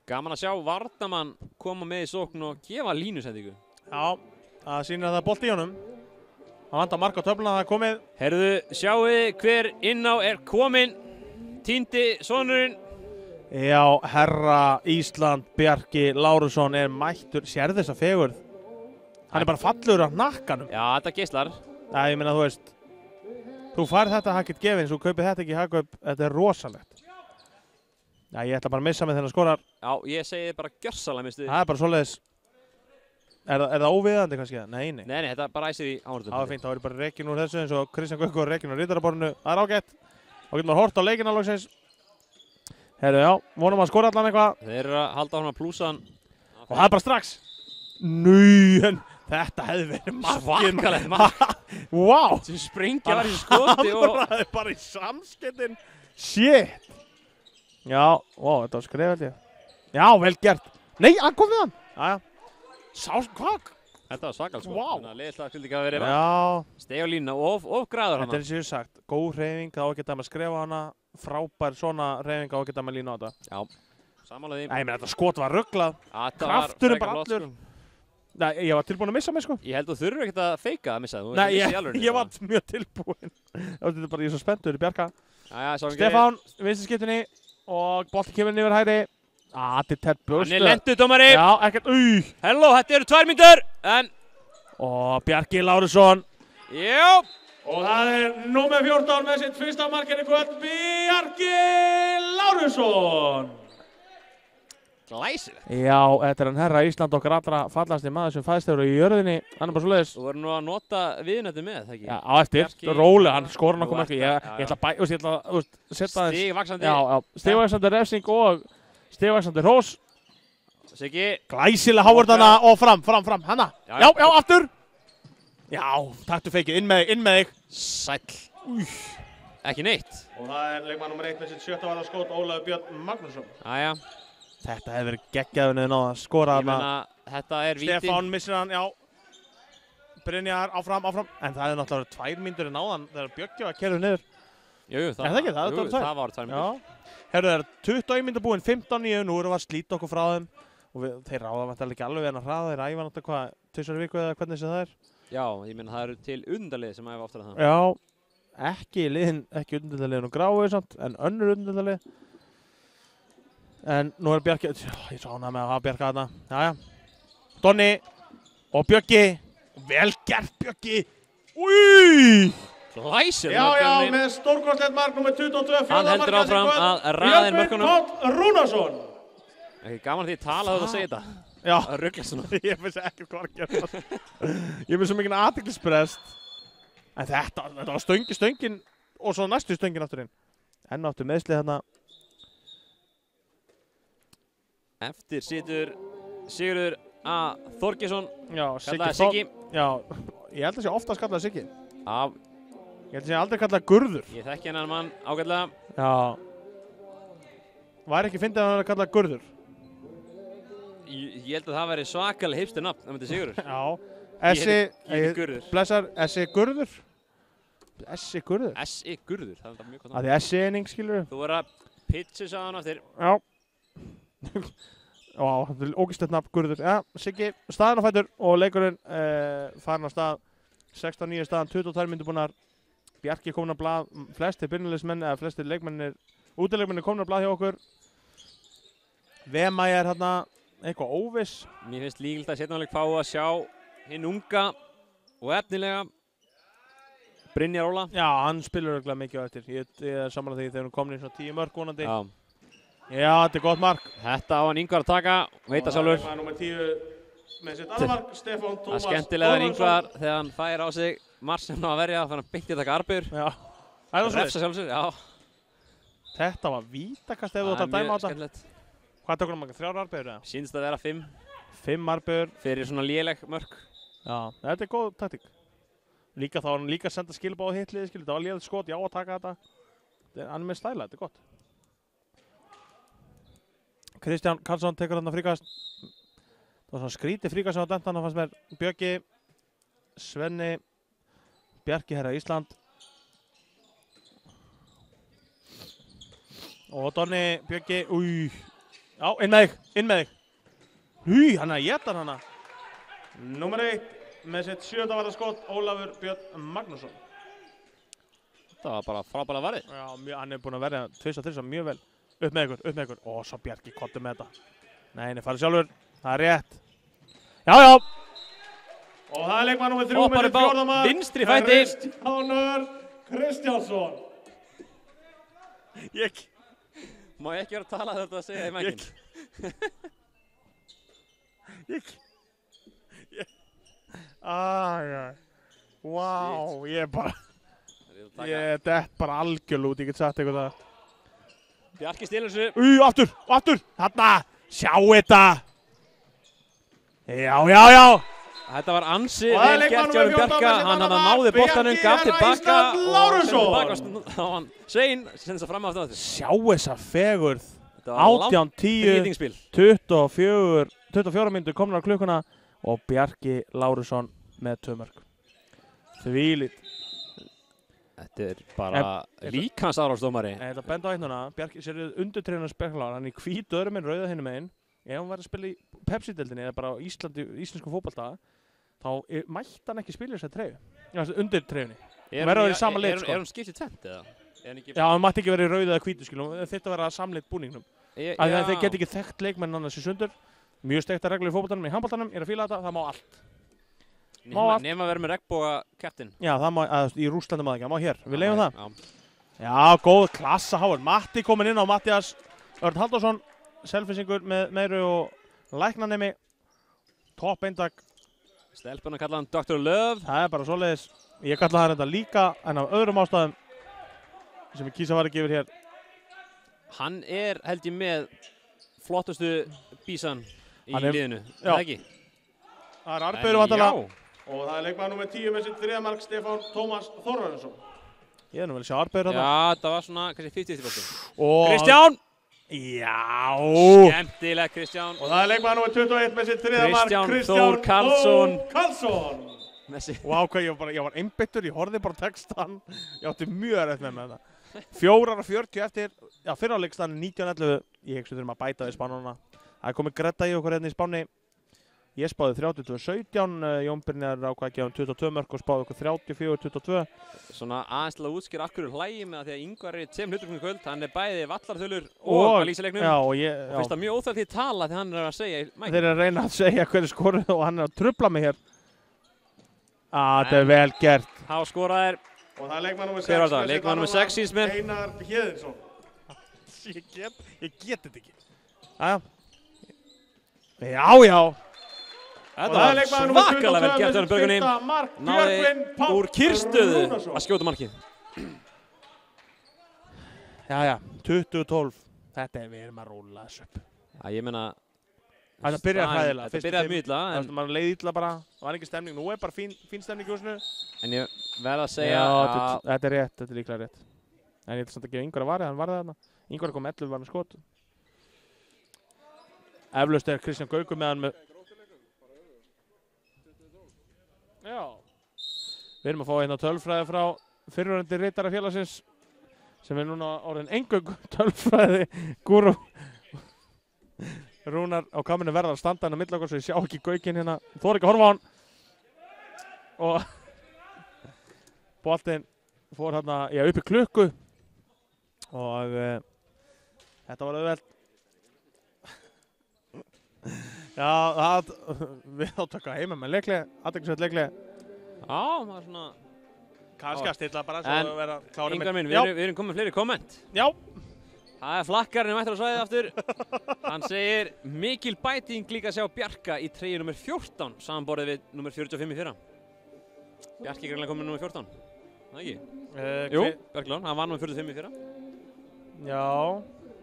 C: Gaman að sjá varnarmann koma með í sókn og gefa línusendingu.
B: Já, það sýnir að það er bolti í honum. Það vantar mark á töfluna, það er komið.
C: Herðu, sjáu hver inn á er kominn. Týndi sonurinn.
B: Já, herra Ísland, Bjarki Lárusson er mættur. Sérðu þessa fegurð? Hann er bara fallur af nakkanum.
C: Já, þetta geislar.
B: Já, ég meina, þú veist, þú færð þetta hakkið gefins, þú kaupir þetta ekki í hakkaup, þetta er rosalegt. Já, ég ætla bara að missa með þennan skorar.
C: Já, ég segi bara gjörsalega mistu.
B: Það er bara svoleiðis. Er það óviðandi kannski? Nei.
C: Nei, þetta bara æsir í áhörðum.
B: Það er fínt, þá er bara rekin úr þessu eins og Kristján Gaukur er rekin úr ritaraborðinu. Það er ágætt. Þá getur maður hort á leikinn alveg. Herru, já, vonum að skora allan eitthvað.
C: Þeir eru að halda hún að plúsan.
B: Og það er bara strax. En þetta hefði verið markið.
C: Svakalegt mark.
B: Vá.
C: Sem sprengja var í skoti og...
B: Það er bara í samskettin. Shit. Já, þetta var skref held ég. Já, vel gert. Nei, hann kom við hann. Jæja. Hvað?
C: Þetta var svakal sko.
B: Vá.
C: Þannig að liðslag skildi ekki að vera steg á línuna og græður hana.
B: Þetta er eins og ég hef sagt. Góð hreyfing, þá geta maður að skrifa hana. Frábær svona hreyfing, þá geta maður lína á þetta.
C: Já, samanlega því.
B: Nei, menn þetta skot var rugglað. Krafturinn bara allur. Nei, ég var tilbúinn að missa mig sko.
C: Ég held að þú þurfur ekkert að feika að missa.
B: Nei, ég var mjög tilbúinn. Þetta er bara ég er svo spenntur í Bjarka.
C: Stefán,
B: vinstriskiptunni og bolti kemur yfir hægri. Þetta er Ted Björnstöð.
C: Hann er lendur dómari.
B: Já, ekkert,
C: Halló, þetta eru 2 mínútur. En.
B: Og Bjarki Lárusson.
C: Já.
A: Og það númer 14 með sitt fyrsta markið í kvöld, Bjarki Lárusson.
C: Glæsilegt.
B: Já, þetta hann herra Ísland okkar allra fallasti maður sem fæðst hefur í jörðinni, hann bara svoleiðis.
C: Þú verður nú að nota viðnætti með, það ekki?
B: Já, á eftir, rólega, hann skora nokkuð mörg. Ég ætla að setja aðeins.
C: Stigvaxandi.
B: Já, stigvaxandi refsing og stigvaxandi hrós.
C: Siggi.
B: Glæsilega hávörðana og fram, hanna. Já, aftur. Já, taktu feikið, inn með þig.
C: Sæll. Ekki neitt.
A: Og það leikmann nummer 1 með sitt 7. varðarskot, Ólafur Björn Magnússon.
C: Jæja.
B: Þetta hefur verið geggjaðunni að skora þarna.
C: Ég meina, þetta er víti.
B: Stefán missir hann, já. Brynjar, áfram. En það hefði náttúrulega 2 mínútur náðan þegar Bjöggi var að kerðu niður.
C: Jú,
B: það var 2 mínútur. Herru, það er 21 mínútur búinn, 15:09, nú erum við að slíta okkur frá þeim. Og þeir ráða vantarlega ekki alveg en að hraða, þeir æfa náttúrulega hvað, 2 viku eða hvernig sem það er.
C: Já, ég meina það eru til undarlið sem æfa oftar en það.
B: Já, ekki undarliðin og gráið samt, en önnur undarlið. En nú er Bjarki, ég sá hana með að hafa Bjarka þarna. Jæja, Donni og Bjöggi, vel gert Bjöggi. Új!
C: Glæsileg.
A: Já, með stórkostlegt mark nummer 22,
C: hann heldur áfram að raða inn mörkunum.
A: Björgvin Páll Rúnarsson.
C: Ekki gaman því að tala þú að segja þetta.
B: Já.
C: Það rugglast svona.
B: Ég finnst ekki hvað að gera það. Ég finnst svo mikið athyglisbrest. En þetta var stöngin og svo næstu stöngin aftur inn. Enn áttu meðslið þarna.
C: Eftir situr Sigurður A. Þorgeirsson.
B: Já,
C: Siggi.
B: Já, ég held að sé oftast kallað Siggi.
C: Af.
B: Ég held að sé aldrei kallað Gurður.
C: Ég þekki hennan mann ágætlega.
B: Já. Var ekki fyndið að hann er kallað Gurður?
C: Ég held að það væri svakalega hipster nafn, það myndi Sigurður.
B: Já.
C: Ég heiti Gurður.
B: Blessar, S.I. Gurður. S.I. Gurður?
C: S.I. Gurður, það er mjög gott nafn.
B: Það er S.I.-ning, skilur við.
C: Þú verður að pitcha sá hann aftur.
B: Já. Vá, þetta er ógeðslegt nafn, Gurður. Já, Siggi, staðan á fætur og leikurinn farin á stað. 16:09 staðan, 22 mínútur búnar. Bjarki komin á blað, flestir byrjunarliðsmenn, eða flestir leikmennir, útileikmennir komin á blað hjá okkur. Vemæja er hérna eitthvað óviss.
C: Mér finnst líkilt að setna áleik fá að sjá hinn unga og efnilega Brynjar Óla.
B: Já, hann spilur örugglega mikið á eftir. Ég er samanlega því þegar hann komin í svona 10 mörk vonandi.
C: Já.
B: Já, þetta er gott mark.
C: Þetta á hann Ingvar að taka, veita sjálfur.
A: Og það er nummer 10 með sitt annar mark, Stefán Tómas.
C: Það er skemmtilegar Ingvar þegar hann fær á sig mark sem ná að verja, þannig að hann beinti að taka arbjör.
B: Já. Það er
C: refsa sjálfsög, já.
B: Þetta var vítakast ef þú ætti að dæma á þetta.
C: Skemmtilegt.
B: Hvað tókur hann marga? 3 arbjör eða?
C: Sýnst að vera 5.
B: 5 arbjör.
C: Fyrir svona léleg mörk.
B: Já, þetta er góð taktík. Líka þá var hann líka að senda skilbá á hitliði, skilur. Það var lélega skot, já að taka þetta. Hann er með stæla, þetta er gott. Kristján Karlsson tekur þarna fríkast. Það var svona skrítið fríkast sem var dæmt hann, fannst mér. Bjöggi, Svenni, Bjarki herra Ísland. Og Donni, Bjöggi, új. Já, inn með þig. Új, hann er að geta hana.
A: Númer 1 með sitt 7. varðarskot, Ólafur Björn Magnússon.
C: Þetta var bara frábæra varðið.
B: Já, hann er búinn að verja 2-3 mjög vel. Upp með ykkur. Ó, svo Bjarki kottu með þetta. Nei, farið sjálfur. Það er rétt. Já.
A: Og það er leikmann númer 3 með sitt 4. mark.
C: Vinstri fæti.
A: Kristjánur Kristjánsson.
C: Má ég ekki vera að tala þetta að segja í mækinn?
B: Vá, ég er dett bara algjörl út, ég get sagt eitthvað það.
C: Bjarki stilur þessu.
B: Aftur, þarna, sjá þetta. Já.
C: Þetta var ansi vel gert hjá Bjarka, hann náði boltanum, gaf tilbaka og sem tilbaka á hann Svein, sem þess að fram aftur.
B: Sjá þessa fegurð, 18-10, 24 mínútur komnar á klukkuna og Bjarki Lárusson með 2 mörk. Þvílít.
C: Þetta er bara líkans árásdómari.
B: Þetta benda á einnuna, Bjarki sér undirtrefna speklar, hann er hvít öðrum en rauða hinum megin. Ef hann var að spila í Pepsi-deildinni eða bara á íslensku fótbolta, þá mætti hann ekki spila þessa treyju. Undir treyjunni. Hann verður að vera í sama lit, sko.
C: Er hann skipt í tvent eða?
B: Já, hann mætti ekki vera í rauða eða hvítu, skilum. Þetta verður að samleitt búningnum. Þeir get ekki þekkt leikmenn annars í sundur. Mjög steikta reglur í fótboltanum, í handboltanum, að fíla þetta, það má allt.
C: Nema að vera með regnboga captain.
B: Já, það má, í Rússlandi má það ekki, það má hér. Við leyfum það.
C: Já.
B: Já, góð klassa háar. Matti kominn inn á Mattias Örn Halldórsson. Selfisingur með meiru og læknanemi. Topp eintak.
C: Stelpuna kalla hann Dr. Love.
B: Það er bara svoleiðis. Ég kalla það reynda líka en af öðrum ástæðum sem ég kýsa að fara gefur hér.
C: Hann er held ég með flottustu bísan í liðinu.
B: Já.
C: Það ekki?
B: Það er Arbeigur vandalega.
A: Og það er leikmaður númer 10 með sitt 3. mark, Stefán Tómas Þórarinsson.
B: Ég er nú vel að sjá Arbeigur þarna.
C: Já, það var svona kannski 50-50%.
B: Og
C: Kristján!
B: Já!
C: Skemmtileg Kristján.
A: Og það er leikmaður númer 21 með sitt 3. mark,
C: Kristján Þór Karlsson.
A: Karlsson.
B: Vá, hvað ég var einbeittur, ég horfði bara textan. Ég átti mjög erfitt með þetta. 4:40 eftir, já, fyrrháleikstaðan 19:11. Ég hugsa þurfum að bæta við Spánuna. Það er komið Greta í okkur hérna í Spáni. Ég spáði 32-17, Jón Brynjar ákvað að gefa hann 22 mörk og spáði okkur 34-22.
C: Svona aðeins til að útskýra af hverju hlægi með því að Ingvar er í 2 hlutverkum í kvöld. Hann er bæði vallarþulur og að lýsa leiknum.
B: Já, og ég
C: finnst það mjög óþægt því að tala þegar hann er að segja í mæknum.
B: Þeir eru að reyna að segja hverju skoruð og hann er að trufla mig hér. Þetta er vel gert.
C: Há skoraðir.
A: Og það er leikmaður númer 6.
C: Hver var það? Leikmaður númer 6 síns mér.
A: Einar Héðinsson.
B: Ég get þetta ekki. Já.
C: Þetta var svakalega vel gert hjá Björgvini. Náði úr kyrrstöðu að skjóta markið.
B: Já, 20-12. Við erum að róla þessu upp.
C: Já, ég meina...
B: Þetta byrjar hræðilega.
C: Þetta byrjar mjög illa.
B: Man leið illa bara. Það var ekki stemning. Nú er bara fín stemning í húsinu.
C: En ég verð að segja...
B: Já, þetta er rétt. Þetta er líklega rétt. En ég ætla samt að gefa Ingvar að varða. Hann varði þarna. Ingvar kom 11 var með skot. Eflaust er Kristján Gaukur með hann með... Já. Við erum að fá hérna tölfræði frá fyrrverandi ritara félagsins sem er núna orðin eingöngu tölfræði gúrú. Rúnar á kaminu verðar að standa hérna á milli okkur svo ég sjá ekki Gaukinn hérna. Þor ekki að horfa á hann. Og boltinn fór hérna upp í klukku og þetta var auðvelt. Já, við áttökka heima með leikli, aðeinsveit leikli.
C: Já, það er svona...
B: Kannski að stilla bara svo að vera klárið með...
C: Ingvar minn, við erum komið fleiri komment.
B: Já.
C: Það er flakkarinn mættur á svæðið aftur. Hann segir, mikil bæting líka að sjá Bjarka í treyju nr. 14, samanborðið við nr. 45 í fyrra. Bjarki er greinlega komið nr. 14. Það ekki? Jú, Bjarklón, hann var nr. 45 í fyrra.
B: Já.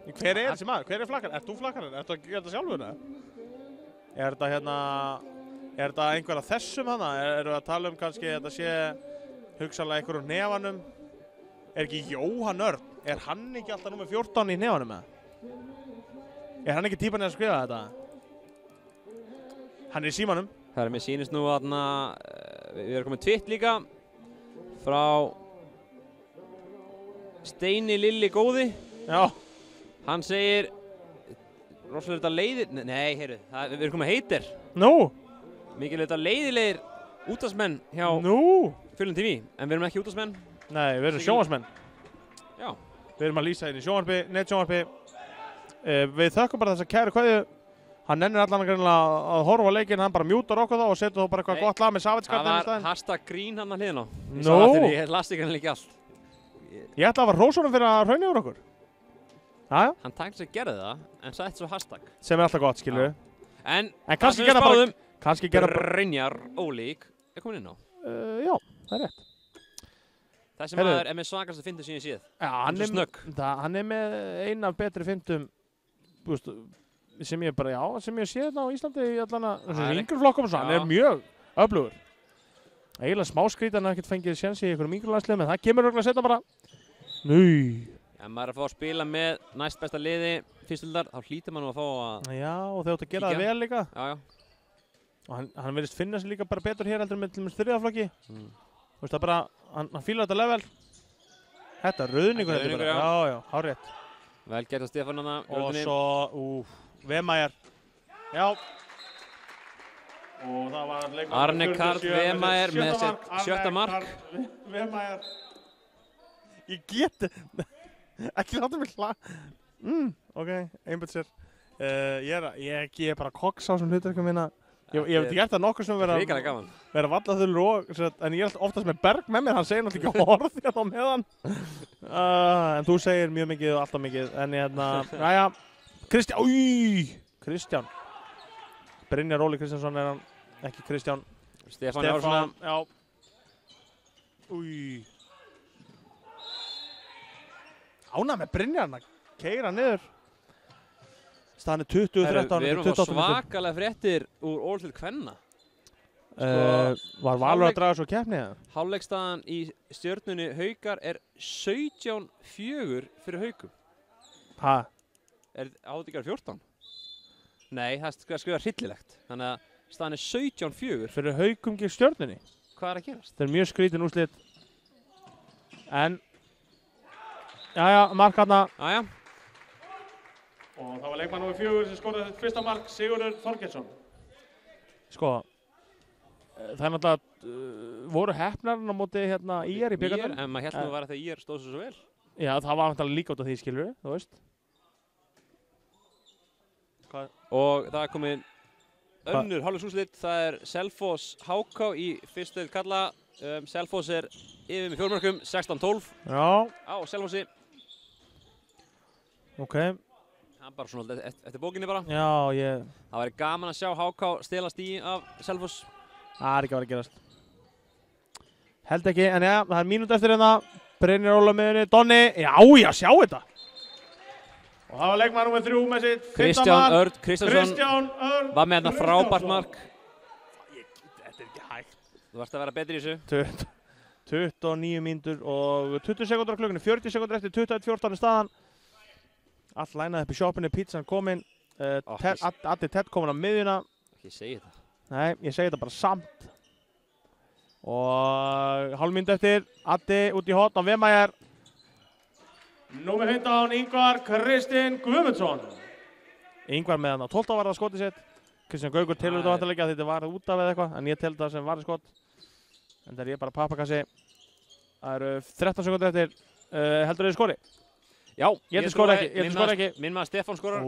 B: Hver er þessi maður? Hver er flakkarinn? Ert þú flakkarinn? Ertu að gera þetta sjálfur það? Er þetta hérna... Er þetta einhver af þessum hana? Erum við að tala um kannski að þetta sé hugsanlega einhver úr nefanum? Er ekki Jóhann Örn? Er hann ekki alltaf númer 14 í nefanum eða? Er hann ekki típan að skrifa þetta? Hann er í símanum.
C: Það er mér sýnist nú að við erum komið tvitt líka frá Steini Lilli góði.
B: Já.
C: Hann segir rosalega þetta leiðir... Nei, heyrðu, við erum komið heitir.
B: Nú?
C: Mikið þetta leiðilegir útvarpsmenn hjá Fjölnir TV, en við erum ekki útvarpsmenn.
B: Nei, við erum sjónvarpsmenn.
C: Já.
B: Við erum að lýsa inn í sjónvarpi, netsjónvarpi. Við þökkum bara þessa kæru kveðju. Hann nennir allan greinilega að horfa á leikinn, hann bara mjútar okkur þá og setur þá bara eitthvað gott lag með Savage-kartinn í staðinn.
C: Það var hashtag grín hann að hliðina á. Ég las ekki hann líka allt.
B: Ég ætla að var hrósunum fyrir að hraunja úr okkur. Jájá.
C: Hann tækst að gera það, en sætt svo hashtag.
B: Sem er alltaf gott, skilur við.
C: En
B: kannski gera bara... Kannski gera bara...
C: Brynjar Ólík er komin inn á.
B: Já, það er rétt.
C: Þessi maður er með svakast að finna sem ég séð.
B: Já, hann er með eina af betri fyndum, sem ég bara, sem ég séð á Íslandi í allan að yngri flokkum og svo. Hann er mjög öflugur. Eiginlega smáskrít, hann har ekkert fengið séns í einhverjum yngri landslið, men það kemur örugglega seinna bara.
C: En maður er að fá að spila með næst besta liði fyrstildar, þá hlýtur maður nú að fá að...
B: Já, og þau áttu að gera það vel líka.
C: Já.
B: Og hann verðist finna sig líka bara betur hér heldur með til og með þriðaflokki. Þú veist það bara, hann fílar þetta level. Þetta er rauðningur heldur bara. Já, hárrétt.
C: Vel gert að Stefán hana.
B: Og svo, Vemæjar. Já.
A: Og það var leikmaður
C: Arne Karl Vemæjar með sitt 7. mark.
A: Vemæjar.
B: Ég geti. Ekki láta mig ok, einbætt sér. Ég er bara koks á þessum hlutverkum minna. Ég hef gert það nokkur sem
C: Hrikalega gaman.
B: vera vallaþulur og, en ég er oftast með Berg með mér, hann segir náttúrulega ekki orð hérna á meðan. En þú segir mjög mikið og alltaf mikið, en jæja, Kristján. Brynjar Óli Kristjánsson hann, ekki Kristján.
C: Stefán Jónsson.
B: Já. Ánægð með Brynjar, hann keyra niður. Staðan er 20-13.
C: Við erum að fá svakalega fréttir úr Ólfjöld kvenna.
B: Var Valur að draga svo keppni?
C: Hálfleikstaðan í Stjörnunni Haukar er 17-4 fyrir Haukum.
B: Hæ?
C: Er átt ekki að 14? Nei, það er skrifað hryllilegt. Þannig að staðan er 17-4.
B: Fyrir Haukum gegn Stjörnunni?
C: Hvað er að gerast?
B: Það er mjög skrítin úrslit. En, jæja, mark hérna.
C: Jæja.
A: Og það var leikmann nr. 4 sem skoraði þetta fyrsta mark, Sigurður Þorgeirsson.
B: Sko, það er náttúrulega, voru heppnarinn á móti IR í bikarnum.
C: En maður hélt nú var þetta IR stóð svo vel.
B: Já, það var náttúrulega líka út af því, skilur við, þú veist. Hvað?
C: Og það er komin önnur hálfleiksúrslit, það er Selfoss HK í fyrstu deild karla. Selfoss er yfir með 4 mörkum, 16-12 á Selfossi.
B: Ok.
C: Það er bara svona eftir bókinni bara.
B: Já,
C: Það væri gaman að sjá HK stela stíi af Selfoss.
B: Það er ekki að vera að gerast. Held ekki, en já, það er mínúti eftir hérna. Brynjar Óla miðunni, Donni. Já, sjá þetta.
A: Og það var leikmann nr. 3 með sitt 5.
C: Kristján Örn
A: Kristján Örn
C: var með hérna frábært mark.
B: Þetta er ekki hægt.
C: Þú varst að vera betri í þessu.
B: 29 mínútur og 20 sekúndur á klukkunni. 40 sekúndur eftir 21:14 í staðan. Allt lænað upp í shoppinu, pizzan kominn. Addi Tedd kominn á miðjuna.
C: Ekki segja þetta.
B: Nei, ég segi þetta bara samt. Og hálf mínútu eftir, Addi út í hotn á Vemæjar.
A: Númer 15, Ingvar Kristinn Guðmundsson.
B: Ingvar með hann á 12. varða skotið sitt. Kristján Gaukur telur þetta vantarlega að þetta var út af eða eitthvað, en ég telur þetta sem varði skot. En það er ég bara pappakassi. Það eru 13 sekúndur eftir. Heldur þið skori?
C: Já,
B: ég skora ekki.
C: Minn maður Stefán skorar.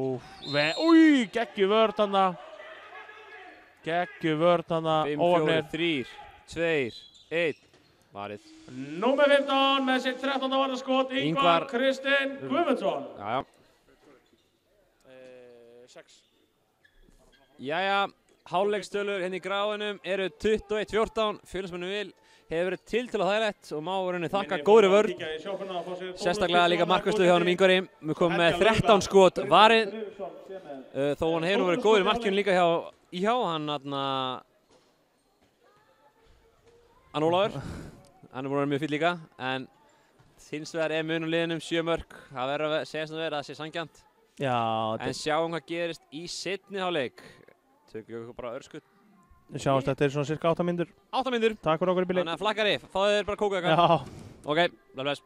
B: Geggju vörð þarna. Geggju vörð þarna.
C: 5, 4, 3, 2, 1. Varið.
A: Númer 15 með sitt 13. varðarskot, Ingvar Kristinn Guðmundsson.
C: Jæja.
B: 6.
C: Jæja, hálfleikstölur hérna í gráinum eru 21-14. Fjölnismennu vil hefur verið til að þægilegt og má rauninni þakka góðri vörn. Sérstaklega líka markvörstu hjá honum Ingvari. Við komum með 13 skot varið. Þó hann hefur nú verið góður í markinu líka hjá IH. Hann Ólafur. Hann er búin að vera mjög fíll líka. En hins vegar er munum liðinum 7 mörk. Það verður að segja sem það verður að það sé sanngjarnt.
B: Já.
C: En sjáum hvað gerist í seinni hálfleik. Tökum við bara örskutt.
B: Við sjáumst þetta er svona cirka 8 mínútur.
C: 8 mínútur.
B: Takk fyrir okkur í bili.
C: Þannig að flakkari, fáðu þér bara kóka eitthvað.
B: Já.
C: Ok, bless.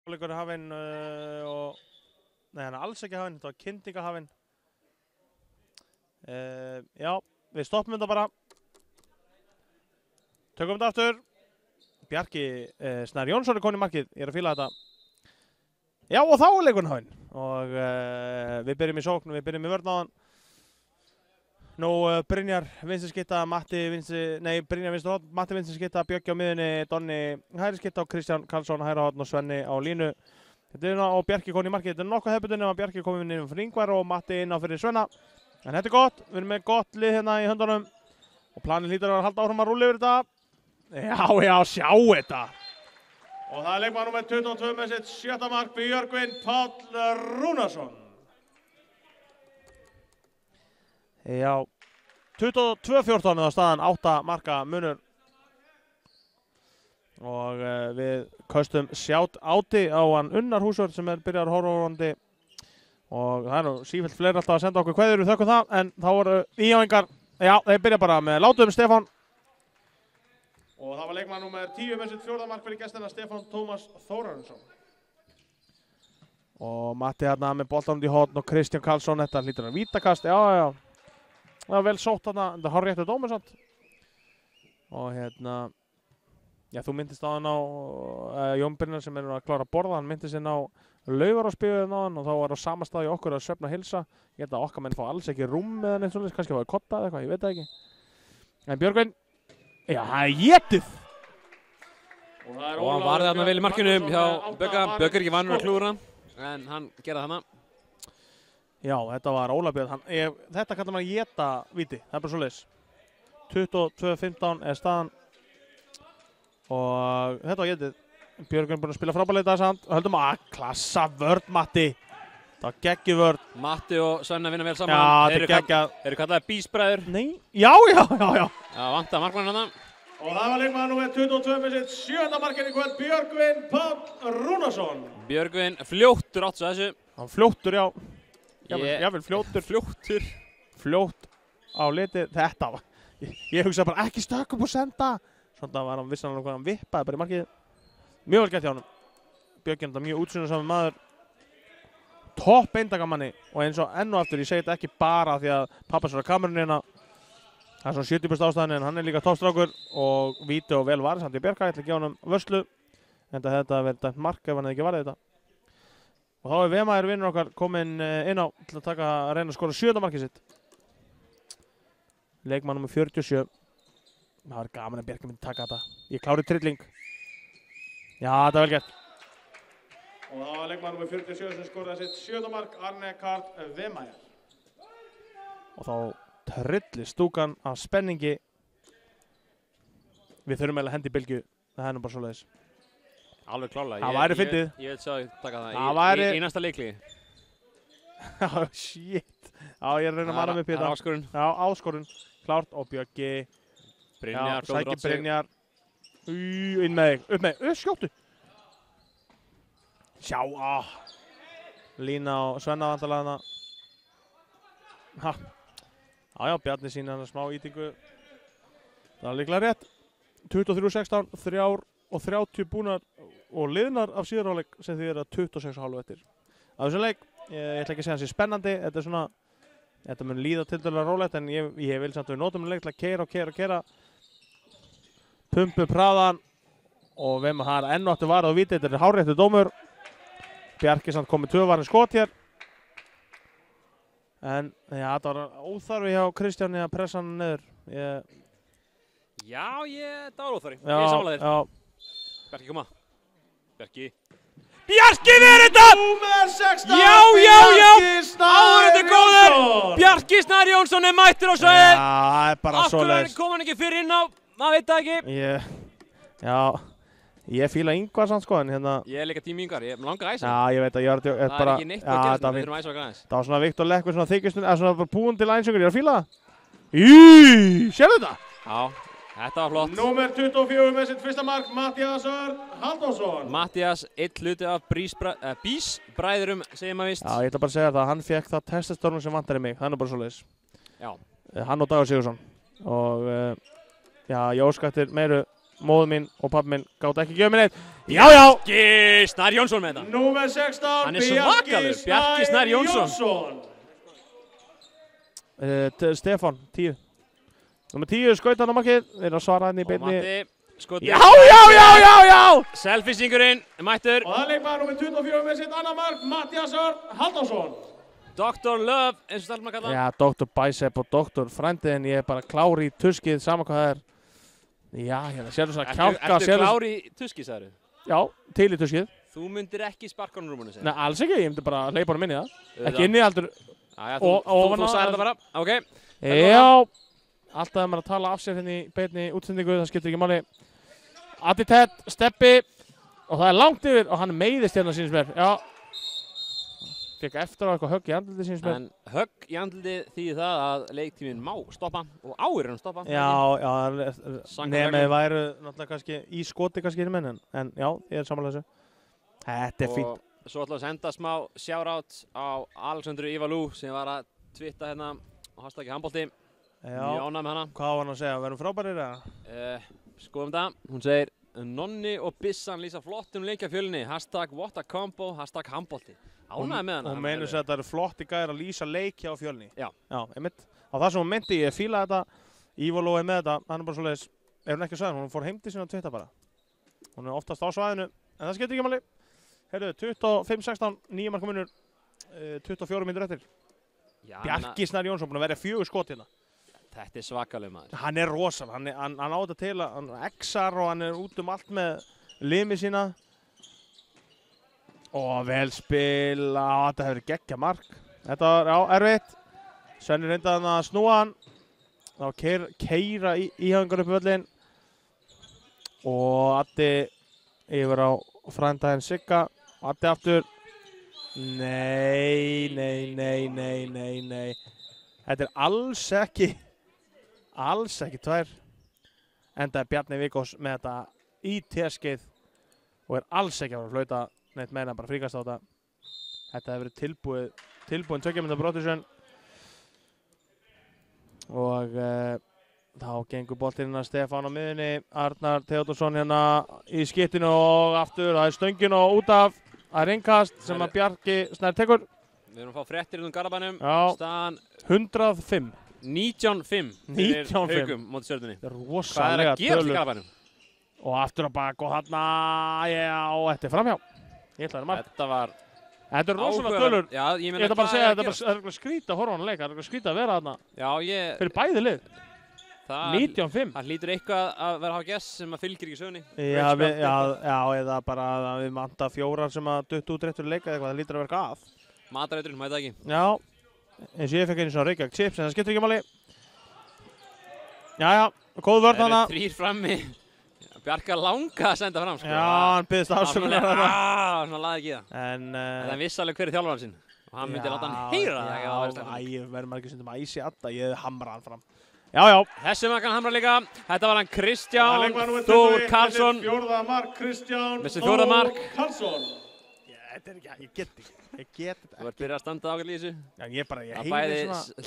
B: Leikur er hafinn og... Nei, hann er alls ekki hafinn, þetta var kyndinga hafinn. Já, við stoppum þetta bara. Tökum þetta aftur. Bjarki Snær Jónsson er konið í markið, ég er að fíla þetta. Já, og þá er leikurinn hafinn. Og við byrjum í sókn, við byrjum í vörn á hann. Nú Brynjar vinstri skytta, Brynjar vinstri horn, Matti vinstri skytta, Bjöggi á miðunni, Donni hægri skytta og Kristján Karlsson hægri horn og Svenni á línu. Þetta er og Bjarki konið í markið, þetta er nokkuð hefðbundin ef að Bjarki komið inn fyrir Ingvar og Matti inn á fyrir Svenna. En þetta er gott, við erum með gott lið hérna í höndunum og planið hlýtur að halda áfram að rúlla yfir þetta. Já, sjá þetta!
A: Og það er leikmaður númer 22 með sitt 7. mark, Björgvin Páll Rúnarsson.
B: Já, 22-14 á staðan, 8 marka munur. Og við kaustum sjátt áti á hann Unnar Húsvörð sem er byrjar horfórandi. Og það er nú sífellt fleiri alltaf að senda okkur kveðjur, við þökkum það. En þá voru íhjáingar, já, þeir byrja bara með látum Stefán.
A: Og það var leikmaður númer 10 með sitt 4. mark fyrir gestina, Stefán Tómas Þórarinsson.
B: Og Matti hérna með boltanum í horn og Kristján Karlsson, þetta hlýtur að vítakast, já. Það var vel sótt þarna, þetta har réttu dómur samt. Og hérna, já þú myndist á hann á Jón Brynjar sem er að klára að borða, hann myndist inn á Laugaráspíðuðin á hann og þá var á sama staði okkur að svefna hilsa. Ég held að okkar menn fá alls ekki rúm eða neitt svoleiðis, kannski var kotta eða eitthvað, ég veit það ekki. En Björgvin, já það er étið!
C: Og hann varði þarna vel í markinu hjá Bögga, Bögg er ekki vanur að klúra, en hann gerði þarna.
B: Já, þetta var Óla Björn, þetta kallar maður éta víti, það er bara svoleiðis. 22-15 er staðan og þetta var étið. Björgvin búinn að spila frábærlega þetta samt, höldum að klassa vörn Matti. Það var geggjur vörn.
C: Matti og Svenna vinna vel saman.
B: Já, þetta er geggjað.
C: Eru kallaði bísbræður?
B: Nei, já.
C: Já, vantar markmann hana.
A: Og það var leikmaður númer 22 með sitt 7. markinn í kvöld, Björgvin Páll Rúnarsson.
C: Björgvin fljóttur áttu þessu.
B: Hann fljóttur, já. Jável fljóttur. Fljótt á litið. Þetta var, ég hugsa bara ekki stökk upp og senda. Svona var hann vissan alveg hvað hann vippaði bara í markið. Mjög vel gert hjá hann. Björgvin er mjög útsýnarsamur maður. Topp eindakamanni og eins og enn og aftur, ég segi þetta ekki bara því að pappa svo á kamerunni hérna. Það er svona 70% ástæðan en hann er líka toppstrákur og víti og vel varð samt í Björka, ég ætla að gefa honum vörslu. Enda þetta verður dæmt mark ef hann hefði ekki varðið þetta. Og þá er Vemaður vinnur okkar kominn inn á til að reyna að skora 7. markið sitt. Leikmann nummer 47. Það var gaman að Björka myndi taka þetta. Ég klári trilling. Já, þetta er vel gert.
A: Og það var leikmaður nummer 47 sem skoraði sitt 7. mark, Arne Karl Vemaður.
B: Og þá trillir stúkan af spenningi. Við þurfum eiginlega að hendi í bylgju. Það er nú bara svoleiðis.
C: Alveg klálega.
B: Það væri fyndið.
C: Ég vil sjá þig taka það í næsta leikli.
B: Já, shit. Já, ég er að reyna að manna mig upp í þetta.
C: Það er áskorun.
B: Já, áskorun. Klárt og Bjöggi.
C: Brynjar,
B: sækir Brynjar. Inn með þig. Upp með þig. Skjóttu. Sjá, Lína og Svenna vantarlega hana. Já, Bjarni sína hana smá ítingu. Það er líklega rétt. 23-16, 3:30 búnar og liðnar af síðari hálfleik sem því er að 26,5 eftir. Af þessum leik, ég ætla ekki að segja hans í spennandi. Þetta er svona, þetta mun líða tiltölulega rólegt en ég vil samt að við notum leik til að keira. Pumpu hraðan og við með það enn og aftur varð og víti. Þetta er hárréttur dómur. Bjarki samt komið 2 varin skot hér. En já, þetta var óþarfi hjá Kristjáni að pressa hann niður.
C: Já, þetta var óþarfi. Ég er sammála þér. Bjarki, koma. Bjarki verður þetta!
A: Númer 16!
C: Já! Áhorfendur góður! Bjarki Snær Jónsson er mættur á svæðið.
B: Já, það er bara svoleiðis.
C: Af hverju kom hann ekki fyrir inn á? Maður veit það ekki.
B: Ég fíla Ingvar samt sko en hérna.
C: Ég er líka tím Ingvar, ég langar að æsa.
B: Já, ég veit að ég var bara.
C: Það er ekki neitt að gera, við þurfum að æsa okkar aðeins. Það
B: var svona Viktor Lekkur svona þykistun, eða svona bara búinn til æsingur, ég er að fíla það. Sérðu þetta?
C: Já, þetta var flott.
A: Númer 24 með sitt 1. mark, Matthías Örn Halldórsson.
C: Matthías, eitt hluti af bísbræðurum, segir maður víst.
B: Já, ég ætla bara að segja það, hann fekk það testastornum sem vantar í mig, það er nú bara svoleiðis.
C: Já.
B: Hann og Dagur Sigursson. Og já, ég óska eftir meiru móður mín og pabbi minn gátt ekki gefið mér neitt. Já, já!
C: Bjarki Snær Jónsson með þetta.
A: Númer 16,
C: Hann er svakalegur, Bjarki Snær Jónsson.
B: Stefán, 10. Númer 10 skaut hann á markið. Við erum að svara hann í beinni.
C: Og Matti skotir.
B: Já!
C: Selfisingurinn mættur.
A: Og það leikmaður númer 24 með sitt annar mark, Mattias Örn Halldórsson.
C: Dr. Love, eins og stelpum að kalla.
B: Já, Dr. Bicep og Dr. Frændið, en ég er bara klár í tuskið, sama hvað það er. Já, hérna, sérðu svona kjálka.
C: Ertu klár í tuskið, sagður?
B: Já, til í tuskið.
C: Þú myndir ekki sparka hann úr rúmunu, segir.
B: Nei, alls ekki, ég myndi bara leipa hann inn í það. Ekki inni, heldur.
C: Þú sagði þetta bara, ok.
B: Já, alltaf er maður að tala af sér hérna í beinni útsendingu, það skiptir ekki máli. Addi Ted, steppi, og það er langt yfir, og hann meiðist hérna síns mér. Já. Fekk eftir á eitthvað högg í andlitið síns mér.
C: En högg í andlitið þýðir það að leiktíminn má stoppa og áir hann stoppa.
B: Já, nefnir væru náttúrulega kannski í skoti kannski hinn menn, en já, ég er samanlega þessu. Þetta er fínt.
C: Og svo ætlaðu að senda smá shoutout á Alexandru Ivalú sem var að twitta hérna á hashtaggi handbolti. Mjög ánægð með hana.
B: Hvað var hann að segja? Verðum frábærir eða?
C: Skoðum það. Hún segir Nonni og Bissan lýsa flottum leikjafjölunni. Hashtag what a combo, hashtag handbolti. Ánægð með hana.
B: Hún meinur sér að þetta eru flotti gæðir að lýsa leikja á fjölni.
C: Já.
B: Já, einmitt. Á það sem hún myndi, ég fíla þetta. Ivalú er með þetta. Hann er bara svoleiðis. Ef hún ekki sagði, hún fór heim til sín að twitta bara. Hún er oftast á svæðinu, en það skiptir ekki máli. Heyrðu, 25-16, 9 marka munur, 24 mínútur eftir. Bjarki Snær Jónsson búinn að verja 4 skot hérna.
C: Þetta er svakaleg maður.
B: Hann er rosal, hann á þetta til að hann exar og hann er út allt með limi sína. Og vel spila, þetta hefur geggja mark. Þetta var, já, erfitt. Svenni reyndi að snúa hann. Þá keyra íhauðingar upp í völlin. Og Addi yfir á frænda henn Sigga. Addi aftur. Nei. Þetta er alls ekki tvær. Enda er Bjarni Vikós með þetta í teskeið og er alls ekki að fara að flauta neitt meina, bara fríkast á þetta. Þetta hefur verið tilbúin 2 mínútna brottvísun. Og þá gengur boltinn að Stefán á miðunni. Arnar Theodorsson hérna í skiptinu og aftur. Það er stöngin og út af. Það er innkast sem að Bjarki Snær tekur.
C: Við erum að fá fréttir um Garðabænum.
B: Staðan 105.
C: 19-5 fyrir Haugum móti Stjörnunni.
B: Rosalega
C: hvað er að gerast í Garðabænum?
B: Og aftur á bak og hann já, þetta er framhjá. Ég ætla að mark. Þetta er rosalega tölur.
C: Já, ég
B: ætla bara að segja að þetta er bara skrýta að horfa á hann leika. Það er eitthvað skrýta að vera þarna.
C: Já,
B: fyrir bæði lið. 19-5.
C: Það hlýtur eitthvað að vera að hafa gess sem að fylgir ekki sögunni.
B: Já, eða bara að við manta 4 sem að duttu út rétt fyrir leika eða eitthvað. Það hlýtur að vera að.
C: Matarreiturinn, mæta ekki.
B: Já, eins og ég fekk einu svona Reykjavík chips, en það skiptir ekki máli. Jæja, góð vörð hana.
C: Það eru 3 frammi. Bjarka langa að senda fram, sko.
B: Já, hann byggðist afsökunar þarna.
C: Svona laði ekki það. En það vissi alveg hver er þjálfarinn sinn. Og hann myndi láta hann heyra það.
B: Já, verður maður ekki stundum að æsi Adda, ég hefði hamrað hann fram. Já.
C: Þessi maður kann hamra líka. Þetta var hann Kristján Þór Karlsson.
A: Fjórða mark Kristján
C: Þór
A: Karlsson.
B: Þetta er ekki, ég get þetta.
C: Þú ert byrjað að standa ágætt í þessu.
B: Já, ég heyri
C: svona. Að bæði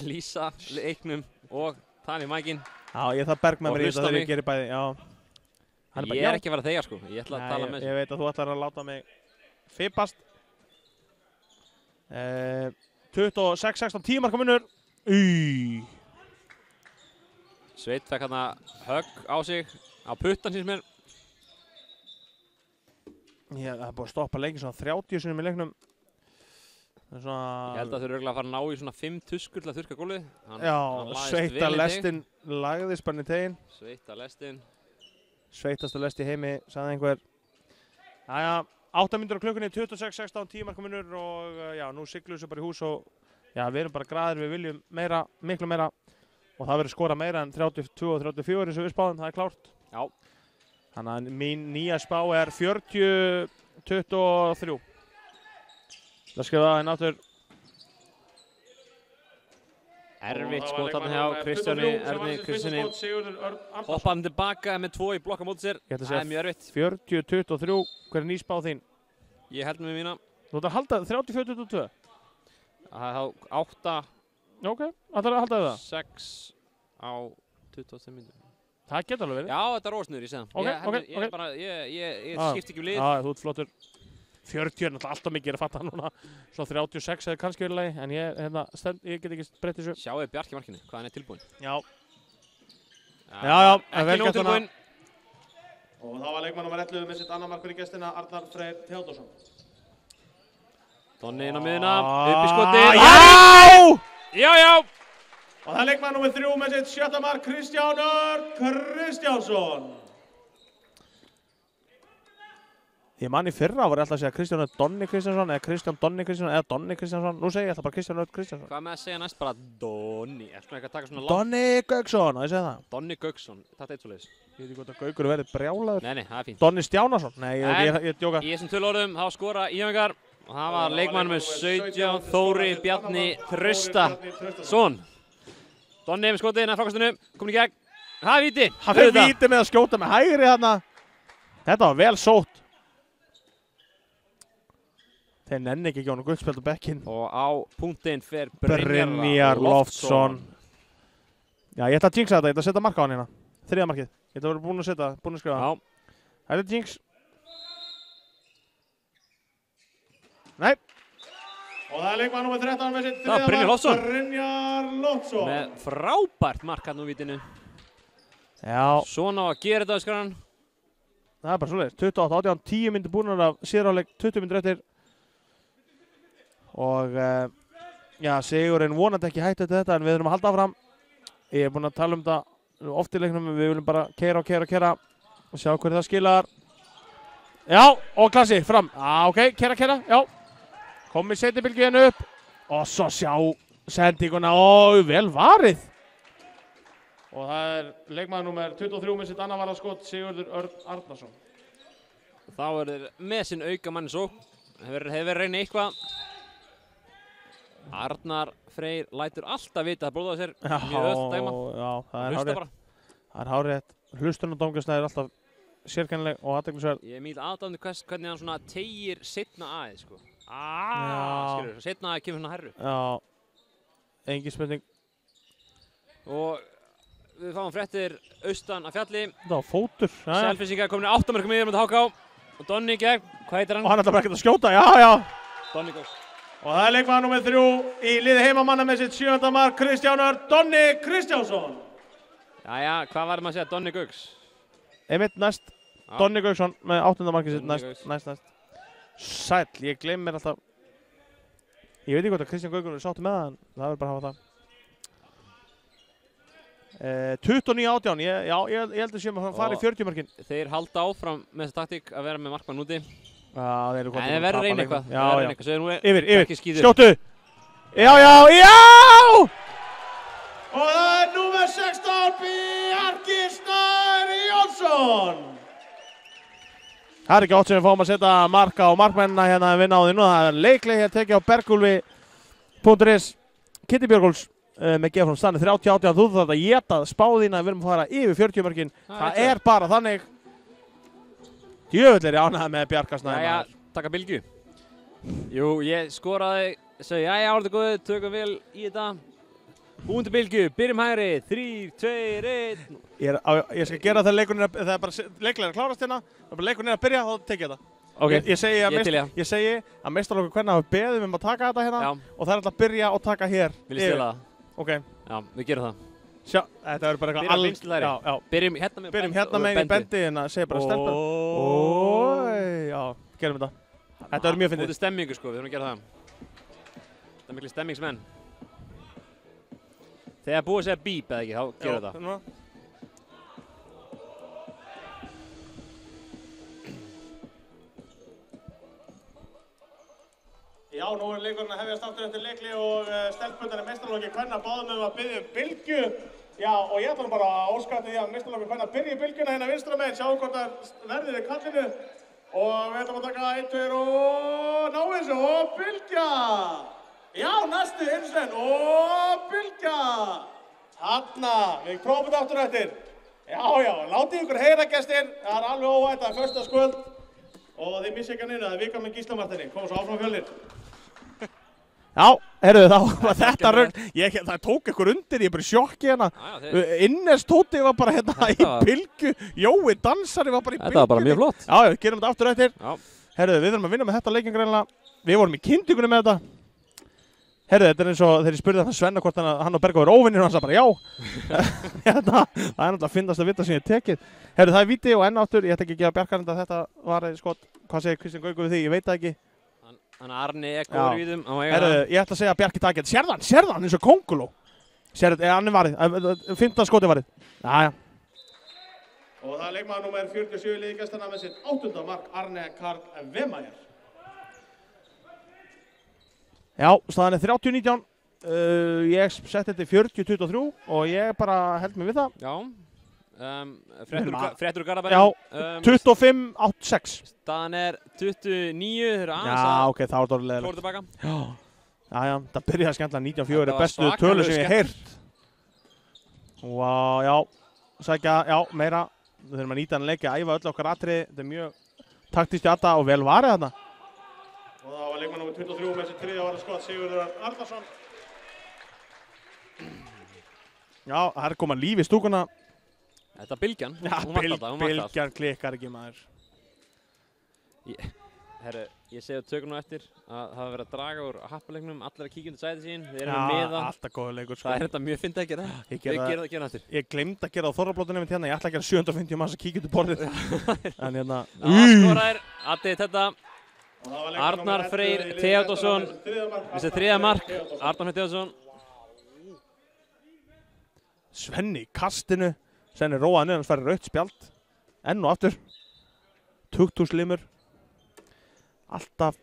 C: lýsa leiknum og tala í mækinn.
B: Já, ég það berg með mér í þetta þegar ég gerir bæði, já.
C: Ég er ekki að fara að þegja, sko. Ég ætla að tala með þessu.
B: Ég veit að þú ætlar að láta mig fippast. 26-16, 10 marka munur.
C: Sveit fekk hérna högg á sig, á puttan síns mér.
B: Það er búið að stoppa lengi svona 30 sinnum í leiknum.
C: Ég held að þau eru örugglega að fara að ná í svona 5 tuskur til að þurrka gólfið.
B: Já, Sveita lestin lagðist bara í teginn.
C: Sveita lestin.
B: Sveitasta lest í heimi, sagði einhver. Jæja, 8 mínútur á klukkunni, 26-16, 10 marka munur og já, nú siglum við svo bara í hús og já, við erum bara graðir, við viljum meira, miklu meira og það verður skora meira en 32 og 34 eins og við spáðum, það er klárt.
C: Já.
B: Þannig að mín nýja spá er 40-23. Það skrifa það inn aftur.
C: Erfitt skot hann hjá Kristjáni Erni Kristjáni. Hoppa hann tilbaka með 2 í blokk á móti sér. Það er mjög erfitt.
B: 40-23. Hver er ný spá þín?
C: Ég held með mína.
B: Þú ætlar að halda 34-22?
C: Það er 8.
B: Ok, ætlar að halda það?
C: 6 á 25 mínútur.
B: Það getur alveg verið.
C: Já, þetta er rósniður, ég segi það. Ég skipt ekki lið.
B: Já, þú ert flottur. 40 er náttúrulega alltaf mikið að fatta núna. Svo 36 hefði kannski verið lagi, en ég get ekki breytt þessu.
C: Sjáu Bjarki í markinu, hvað hann er tilbúinn.
B: Já. Já,
C: ekki nóg tilbúinn.
A: Og þá var leikmann nummer 11 með sitt annar mark fyrir gestina, Arnar Freyr Theódórsson.
C: Donni inn á miðuna, upp í skotið.
B: Já!
C: Já!
A: Og það er leikmann nummer 3 með sitt 7. mark, Kristján Örn Kristjánsson.
B: Ég man í fyrra var ég alltaf að segja Kristján Örn Donni Kristjánsson eða Kristján Donni Kristjánsson eða Donni Kristjánsson. Nú segi ég alltaf bara Kristján Örn Kristjánsson.
C: Hvað með að segja næst bara Donni? Er svona eitthvað að taka svona langt?
B: Donni Gauksson, ég segi það.
C: Donni Gauksson, þetta er svoleiðis.
B: Ég veit ekki hvort að Gaukur verið brjálaður.
C: Nei, það er fínt.
B: Donni Stjánason? Nei, ég djóka.
C: Í þessum tölorðum þá skora Íðingar og það var leikmann með 17 Þóri Bjarni Traustason. Donni með skotið inn að frákastinu, komin í gegn. Það er víti.
B: Hann fyrir víti með að skjóta með hægri þarna. Þetta var vel sótt. Þeir nenni ekki honum guldspjald á bekkinn.
C: Og á punktinn fer
B: Brynjar Loftsson. Já, ég ætla að jinxa þetta, ég ætla að setja mark á hann hérna. 3. markið. Ég ætla að vera búinn að setja, búinn að skrifa.
C: Já.
B: Það er jinx. Nei.
A: Og það er leikmann nummer 13 með sitt 3.
C: Það er Brynjar Loftsson.
A: Brynjar Loftsson.
C: Með frábært mark hann úr vítinu.
B: Já.
C: Svona á að gera þetta, skrann.
B: Það er bara svoleiðis. 28-18, 10 myndir búnar af síðarháleik, 20 myndir eftir. Og já, sigurinn vonandi ekki hætti þetta, en við þurfum að halda áfram. Ég er búinn að tala um þetta oft í leiknum, við viljum bara keyra og sjá hverju það skilar. Já, og klassi, fram. Ok, keyra, já. Komið seinni upp. Og svo sjá sendinguna, og vel varið.
A: Og það er leikmaður nummer 23 með sitt annað varðarskot, Sigurður Örn Arnarsson.
C: Þá er þeir með sinn auka manni svo. Hefur verið að reyna eitthvað. Arnar Freyr lætur alltaf vita að bróða sér. Mjög öll dæma.
B: Já, það er hárrétt. Það er hárrétt. Hlustunardómgjörsna er alltaf sérkennileg og athyglisverð.
C: Ég er mjög aðdáðandi hvernig hann svona tegir seinna aðeins, sko. Skilur þú, seinna aðeins kemur svona herru.
B: Já, engin spurning.
C: Og við fáum fréttir austan af fjalli.
B: Það var fótur.
C: Selfyssingar komin í 8 mörkum yfir með HK. Og Donni í gegn, hvað heitir hann?
B: Og hann ætlar bara ekkert að skjóta, já.
C: Donni góðs.
A: Og það er leikmaður nummer 3 í liði heimamanna með sitt 7. mark, Kristján Örn Donni Kristjánsson.
C: Jæja, hvað var maður að segja Donni Gauks?
B: Einmitt næst, Donni Gauksson með 8. markið sitt, næst. Sæll, ég gleym mér alltaf. Ég veit ekki hvort að Kristján Gaukur er sáttur með það, en það verður bara að hafa það. 29-18, ég held að séum að fara í 40 markin.
C: Þeir halda áfram með þessa taktík að vera með markmann úti.
B: Já, þeir eru
C: komið að verða reyna eitthvað.
B: Já. Yfir, skjóttu. Já!
A: Og það er númer 16, Bjarki Snær Jónsson.
B: Það er ekki átt sem við fáum að setja marka á markmennina hérna að vinna á því nú. Það er leikleg hér tekið á bergulvi.is. Kitty Björgóls með gefa frá stannir 30-18. Þú þarf að geta spáðina að við erum að fara yfir 40 mörkin. Það er bara þannig. Djöfull er ég ánægður með Bjarka Snær.
C: Jæja, taka bylgju. Jú, ég skoraði, segi jæja, orðið góðið, tökum vel í þetta. Búin til bylgju, byrjum hægri, 3, 2, 1.
B: Ég skal gera þegar leikurinn er bara leiklega að klárast hérna. Þegar leikurinn er að byrja, þá tek ég þetta.
C: Ok,
B: ég segi að meistarlokkur hvernig hafa beðið um að taka þetta hérna.
C: Já.
B: Og það er alltaf að byrja og taka hér.
C: Vil ég stila það?
B: Ok.
C: Já, við gerum það.
B: Sjá, þetta verður bara eitthvað
C: Já. Byrjum hérna
B: megin í bendi en að segja bara stelpar. Já, gerum þetta. Þetta verður mjög fyndið.
C: Út í stemmingu sko, við þurfum að gera það. Það er miklu stemmingsmenn. Þegar búið að segja bíp eða ekki, þá gerum við þetta.
A: Já, nú er leikurinn að hefjast aftur eftir leikli og stelpundan er meistarlokki kvenna báðum um að biðja bylgju. Já, og ég ætla nú bara að óska eftir því að meistarlokki kvenna byrji bylgjuna hérna vinstra megin, sjáum hvort það verður við kallinu. Og við ætlum að taka 1, 2 og ná þessu og bylgja! Já, næstu hinsen og bylgja! Þarna, við prófum þetta aftur eftir. Já, látið ykkur heyra gestir, það er alveg óvænt að föstaskvöld. Og þið missi ekki að neina, það er Vika með Gísla Marteini, koma svo áfram fjölnir.
B: Já, heyrðu þá, þetta raun, það tók ykkur undir, ég er bara í sjokki hérna. Innes Tóti var bara hérna í bylgu, Jói dansari var bara í bylgu.
C: Þetta var bara mjög flott.
B: Já, gerum þetta aftur eftir. Heyrðu, við þurfum að vinna með þetta leikinn greinilega. Við vorum í kynntingunni með þetta. Heyrðu, þetta er eins og þegar ég spurði það Svenna hvort hann og Berga voru óvinnir og hann sagði bara já. Það er náttúrulega fyndast að vita sem ég tekið. Heyrðu, það er víti og enn áttur, ég ætla ekki að gefa Bjarkarenda að þetta var skot. Hvað segir Kristján Gaukur við því? Ég veit það ekki.
C: Þannig að Arni góður í þeim.
B: Heyrðu, ég ætla að segja að Bjarki takið þetta. Sérðu hann eins og kónguló. Sérðu, hann er varið. 15 skoti varið. Jæja.
A: Og það er leikmaður númer 47 í liði gestanna með sitt 8. mark, Arne Karl Vemajer.
B: Já, staðan er 30-19. Ég setti þetta í 40-23 og ég bara held mig við það.
C: Já. Fréttur úr Garðabænum.
B: Já, 25-86.
C: Staðan er 29.
B: Já, ok, það var dórlega
C: Fóru tilbaka.
B: Já, það byrjaði skemmtilega 19-4 er bestu tölu sem ég heyrt. Já, sækja, já, meira. Við þurfum að nýta hann leiki að æfa öll okkar atriði. Þetta er mjög taktískt í aðta og vel varið þarna.
A: Og það var leikmann nr. 23 með sitt 3. ára skot, Sigurður Arnarsson.
B: Já, það er komað líf í stúkuna.
C: Þetta er Bylgjan.
B: Já, Bylgjan klikkar ekki maður.
C: Herru, ég segi að tökum nú eftir að það hafa verið að draga úr happaleiknum, allir að kíkja undir sætið sín, við erum með það. Já, alltaf góður leikur sko. Það er þetta mjög fyndið að gera. Við gerum það aftur. Ég
B: glemd að gera á Þorrablótinu einmitt hérna, ég ætla að gera 750 manns að kíkja undir borðið. En hérna...
C: Skoraðir, Addi þetta. Arnar Freyr Theódórsson, þessi 3. mark, Arnar Freyr Theódórsson.
B: Svenni í kastinu, Svenni róaði niður, hann færi rautt spjald. Enn og aftur. Tugtúslimur. Alltaf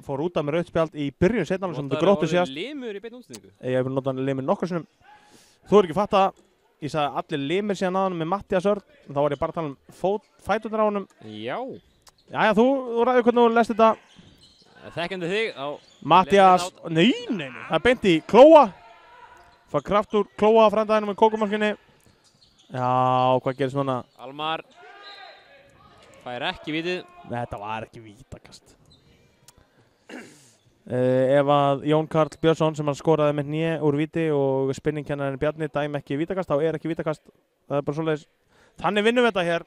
B: fór út af með rautt spjald í byrjun setna sem þetta gróttu síðast.
C: Notaðu limur í beinni útsendingu?
B: Ég hef notað limur nokkur sinnum. Þú er ekki fatt að ég sagði allir limur síðan aðan með Mattias Örn. Þá var ég bara að tala um fæturnar á honum.
C: Já.
B: Jæja, þú ræður hvernig þú lest þetta.
C: Þekkjandi þig á...
B: Mattias... Nei. Það er beint í Klóa. Fær kraft úr Klóa frændaðinu með kókumarkinni. Já, hvað gerist núna?
C: Almar. Fær ekki vítið.
B: Nei, þetta var ekki vítakast. Ef að Jón Karl Björnsson sem hann skoraði með hné úr víti og spinningkennarinn Bjarni dæmi ekki vítakast, þá er ekki vítakast. Það er bara svoleiðis. Þannig vinnum við þetta hér.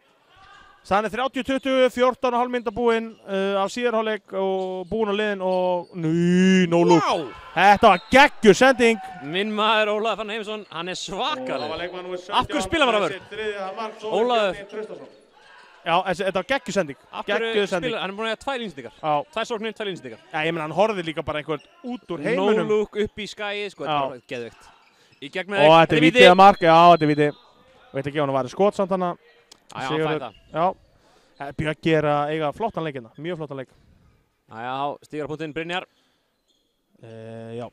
B: Staðan er 30-20, 14,5 mínúta búinn af síðarhálfleik og búinn á liðin og... no look. Wow. Þetta var geggjur sending.
C: Minn maður Ólafur Fannar Heimisson, hann er svakaleg. Af hverju spila maður að vera? Ólafur.
B: Já, þetta var geggjur sending.
C: Af hverju spila, hann er búinn að eiga 2 línstíkar. 2 sóknir, 2 línstíkar.
B: Já, ég meina hann horfði líka bara einhvern út úr heiminum.
C: No look upp í skæið, sko, þetta var geðveikt. Í gegn með
B: þig. Og þetta er vítið að marka, já, þetta er vítið. Veit ekki ef hann var skot samt hana.
C: Já, hann fæði það.
B: Já, Björki er að eiga flottan leik hérna, mjög flottan leik.
C: Já, stígar á punktinn Brynjar.
B: Já.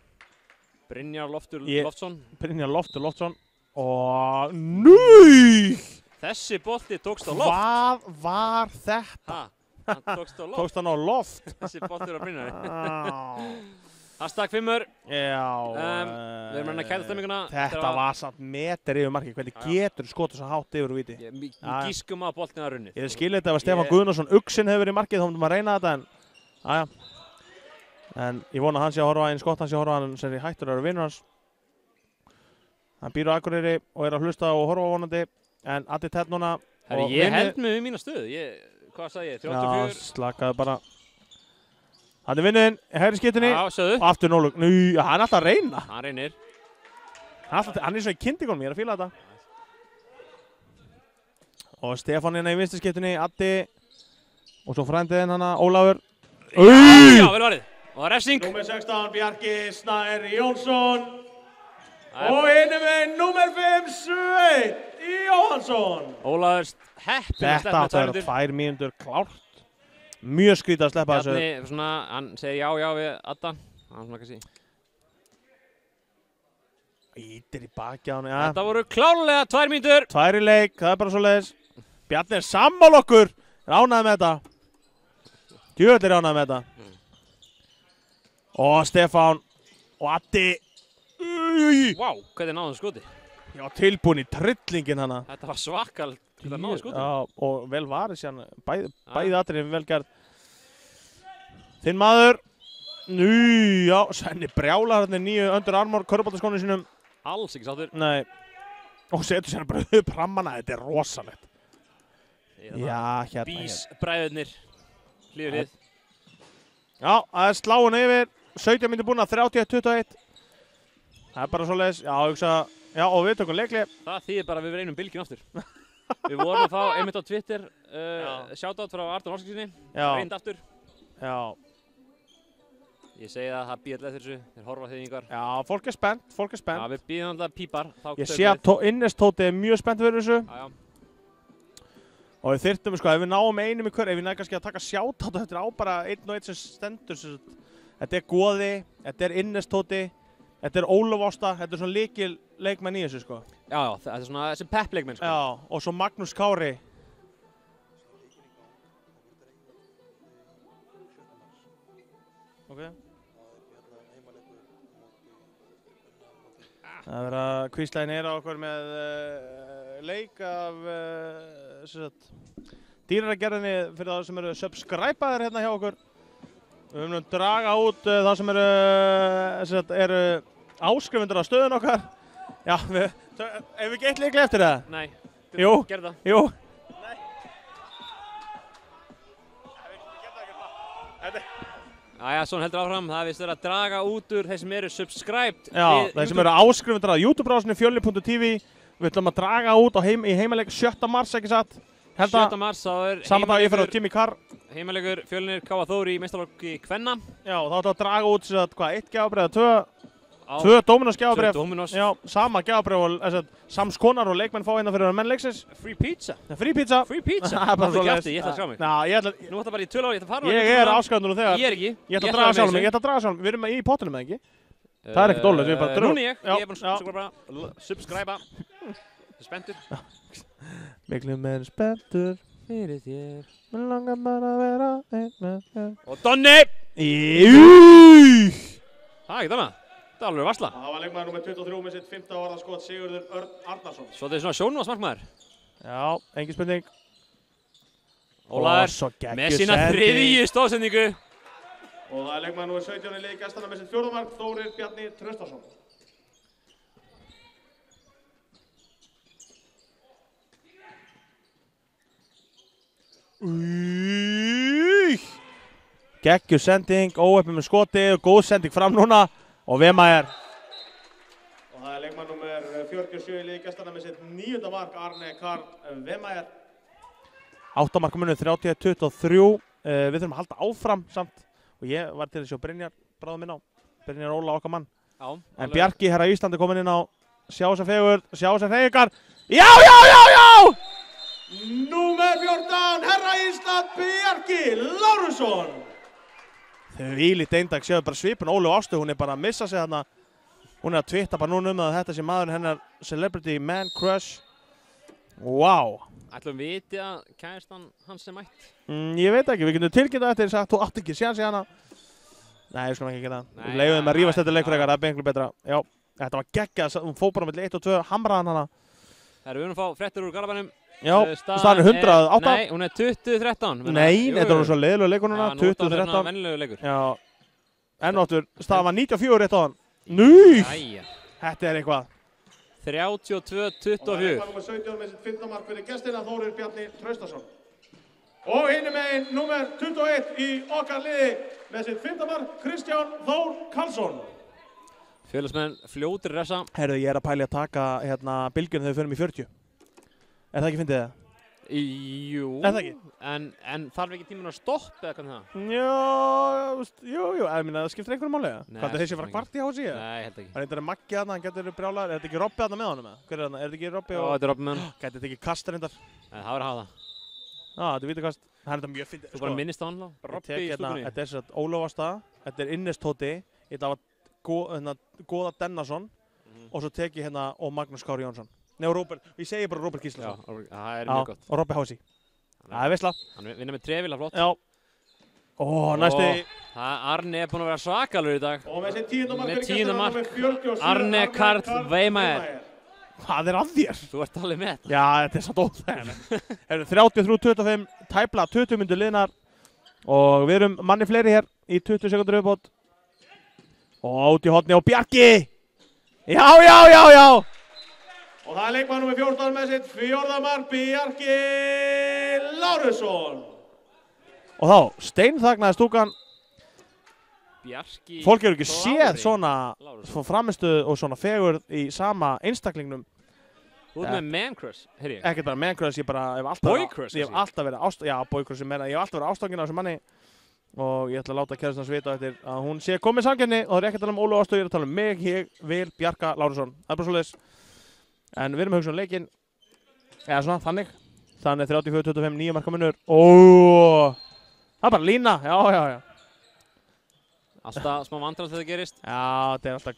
C: Brynjar Loftsson.
B: Brynjar Loftsson. Og
C: Þessi bolti tókst á loft.
B: Hvað var þetta?
C: Hann tókst á loft.
B: Tókst hann á loft?
C: Þessi bolti er á Brynjari. Hashtag 5-ur.
B: Já.
C: Við erum að kæta stemminguna.
B: Þetta var samt meter yfir markið. Hvernig getur skotu svo hátt yfir úr víti?
C: Við gískum að boltin að runni.
B: Ég skil þetta ef að Stefán Guðnason Uxinn hefur verið í markið, þá myndum að reyna þetta en... En ég vona að hann sé að horfa einn skott, hann sé að horfa hann sem er hættur að vera vinnur hans. Hann býr á Akureyri og er að hlusta og horfa vonandi. En Addi Tett núna...
C: Ég held mig við mína stöðu. Hvað sagði ég? 34?
B: Já, slakaðu bara. Hann er vinnuðinn, hægri skiptunni.
C: Já, sögðu.
B: Aftur nólug. Hann er alltaf að reyna.
C: Hann reynir.
B: Hann er svona í kyndingunum, ég er að fíla þetta. Og Stefán hérna í vinstri skiptunni, Addi. Og svo frændiðinn hana, Ólafur.
C: Já, vel varið. Og það er refsing.
A: Númer 16, Bjarki Snær Jónsson. Og inni með númer 5, Sveinn Jóhansson.
C: Ólafur heppinn að sleppa með 2 mínútur.
B: Þetta var 2 mínútur klárt. Mjög skrítið að sleppa þessu.
C: Bjarni, svona, hann segir já við Adda. Hann svona kannski.
B: Ítir í baki á hann, já.
C: Þetta voru klárlega 2 mínútur.
B: 2 í leik, það er bara svoleiðis. Bjarni er sammála okkur. Ánægð með þetta. Djöfull er ánægð með þetta. Og Stefán og Addi.
C: Vá, hvernig náðu skoti?
B: Já, tilbúin í trillingin hana.
C: Þetta var svakal til að náðu skoti.
B: Já, og vel varið síðan. Bæði atriðin vel gerð. Þinn maður. Já, Svenni brjálar hérna nýju Under Armour körfuboltaskónum sínum.
C: Alls ekki sáttur.
B: Nei. Og setur sér bara upp rammana, þetta rosalegt. Já, hérna.
C: Bísbræðurnir. Hlýður hlið.
B: Já, það sláin yfir. 17 mínútur búin að 31-21. Það bara svoleiðis. Já, hugsa. Já, og við tökum leikli.
C: Það þýðir bara að við reynum bylgjum aftur. Við vorum að fá einmitt á Twitter shoutout frá Artur Óskarsinni. Reynd aftur.
B: Já.
C: Ég segi það býðar eftir þessu. Þeir horfa þýðingar.
B: Já, fólk er spennt.
C: Já, við býðum alltaf pípar.
B: Ég sé að Innes-Tóti er mjög spennt fyrir þessu.
C: Já.
B: Og við þyrftum, sko, ef við náum einum í hver, ef við nægum kannski að taka shoutout, þetta er á bara einn og einn sem stendur. Þetta er Goði, þetta er Innes-Tóti, þetta er Ólaf Ásta, þetta er svona lykil leikmenn í þessu, sko.
C: Já, þetta er svona þessi pepp-leikmenn, sko.
B: Já, og svo Magnús Kári. Ok. Það verður að kvíslæðin er á okkur með leik af dýraragerðinni fyrir það sem eru subscribe-aðir hérna hjá okkur. Við höfum að draga út það sem eru áskrifundur á stöðun okkar. Já, ef við ekki eitt leikli eftir það?
C: Nei.
B: Jú.
C: Gerðu það.
B: Jú.
C: Æja, svona heldur áfram. Það er vist að draga út úr þeir sem eru subscribed.
B: Já, þeir sem eru áskrifundur á YouTube-brásinni fjölni.tv. Við ætlum að draga út í heimaleik 7. mars, ekki satt?
C: 7. mars, þá er
B: saman dag ég fyrir á Jimmy Carr.
C: Heimalegur Fjölnir K.A. Þór í meistaraflokki kvenna.
B: Já, þá ætlum að draga út hvað, 1 gjafabréf eða 2 Dominos gjafabréf.
C: 2 Dominos.
B: Já, sama gjafabréf og sams konar og leikmenn fá hérna fyrir menn leiksins.
C: Free pizza.
B: Free pizza.
C: Free pizza.
B: Það er bara
C: svo leiðis. Ég ætla að sjá mig.
B: Nú
C: ætla bara í 12 ára, ég ætla að fara.
B: Ég er afskræfður nú þegar.
C: Ég er ekki.
B: Ég ætla að draga sjálf mig. Ég ætla að draga sjálf mig. Við erum í pottunum eða ekki? Það er ekkert ólega, við erum bara drög.
C: Núna ég er búinn að subscriba. Spenntur.
B: Miklu meira spenntur
C: fyrir þér.
B: Mér langar bara að vera einn með þér.
C: Og Donni! Það er ekkert annað. Það er alveg varsla.
A: Það var leikmaður nr. 23 með sitt 15 varðarskot Sigurður Örn Arnarsson.
C: Svo þetta er svona sjónvarpsmarkmaður.
B: Já, engin spurning.
C: Ólaður með sína 3. stóðsendingu.
A: Og það er leikmaður nr. 17 í liði gestanna með sitt 4. mark, Þórir Bjarni Traustason.
B: Geggjur sending, óheppið með skoti og góð sending fram núna og Vemaer.
A: Og það er leikmann nr. 47 í liði gestanna með sitt 9. mark, Arne Karl Vemaer.
B: 8 marka munið 31-23. Við þurfum að halda áfram samt og ég var til að sjá Brynjar bráðum inn á. Brynjar Óla okkar mann.
C: Já,
B: en Bjarki herra Íslandi komin inn á. Sjá þessar fegur, sjá þessar hreyfingar. Já!
A: Númer 14, herra Ísland, Bjarki Lárusson.
B: Þvílíkt eindag, séu bara svipun Ólu Ástu, hún er bara að missa sig þarna. Hún er að twitta bara núna að þetta sé maðurinn hennar Celebrity Man Crush. Wow.
C: Ætlum við viti að kæristan hans er mætt?
B: Ég veit ekki, við getum tilkynnt eftir þess að þú átt ekki séans í hana. Nei, við skulum ekki gera það. Við leiðum þeim að rífast þetta leikfrekar, það er benglu betra. Já, þetta var geggjað, hún fór bara með 1 og 2, hamraðan hana.
C: Það eru við að fá fréttir úr Garðabænum.
B: Já, staðan er 108.
C: Nei, hún er 20-13.
B: Nei, þetta var svo leiðilegu leikur núna, 20-13.
C: Já, nú er það venjulegu leikur.
B: Já, ennáttur, staðan var 94 rétt á hann. Núi! Þetta er eitthvað.
C: 32-24.
A: Og leikmann nr. 17 með sitt 15. mark fyrir gestina, Þórir Bjarni Traustason. Og hinum megin, númer 21 í okkar liði með sitt 15. mark, Kristján Þór Karlsson.
C: Félagsmenn fljótir refsa.
B: Herðu, ég er að pæli að taka bylgjunum þegar við förum í 40. Er það ekki fyndið það?
C: Jú.
B: Er það ekki?
C: En þarf ekki tíminn að stoppa eða hvernig það?
B: Jú, ég meina það skiptir einhverjum máli eða? Hvað er þessi að fara kvart í hási eða?
C: Nei, held ekki.
B: Það er eitthvað Maggi þarna, hann getur brjálaður. Er þetta ekki Robbi þarna með honum eða? Hver er þarna? Er þetta ekki Robbi og...
C: Já, þetta er Robbi með honum.
B: Gæti þetta ekki kast reyndar?
C: Nei, það verður að hafa það.
B: Já, þetta er vítakast. Það er þetta mjög fyndið.
C: Þú bara minnist á hann þá? Robbi í stúkunni.
B: Þetta er svona Ólafasta, þetta er Innes-Tóti, þetta var Goða Dennarsson og svo tek ég hérna og Magnús Kári Jónsson. Nei, og Róbert, ég segi bara Róbert Gíslason.
C: Já, það er mjög gott.
B: Og Robbi Hási. Það er veisla.
C: Hann vinnar með trefila flott.
B: Já. Næsti.
C: Arne er búinn að vera svakalur í dag.
A: Og með sitt 10. mark
C: með
A: fyrir
C: 10. mark.
A: gestina, númer 47,
C: Arne Karl Veimaer.
B: Hvað er að þér?
C: Þú ert alveg með.
B: Já, þetta er satt óþægilegt. 33-25, tæpla 20 myndir liðnar og við erum manni fleiri hér í 20 sekundur viðbót. Og út í horni á Bjarki. Já.
A: Og það leikmaður númer 14 með sitt 4. mark, Bjarki Lárusson.
B: Og þá steinþagnaði stúkan.
C: Bjarki
B: Fólk eru ekki séð
C: Klári
B: svona
C: Lárusson.
B: framistuð og svona fegurð í sama einstaklingnum.
C: Þú ert með man crush, heyri ég.
B: Ekkert bara man crush, ég bara hef alltaf
C: Boy crush,
B: ég hef alltaf verið boy crush sem ég hef alltaf verið ástofnginn á þessu manni og ég ætla að láta kærastan hans vita eftir að hún sé komið samkeppni og það er ekki að tala um Ólu Ástu, ég er að tala um mig, ég vil Bjarka Lárusson. Það er bara svoleiðis. En við erum að hugsa um leikinn. Eða svona, þannig. Þannig 34-25, 9 marka munur. Það er bara lína, já.
C: Alltaf smá vandræðan þegar það gerist.
B: Já, þetta er alltaf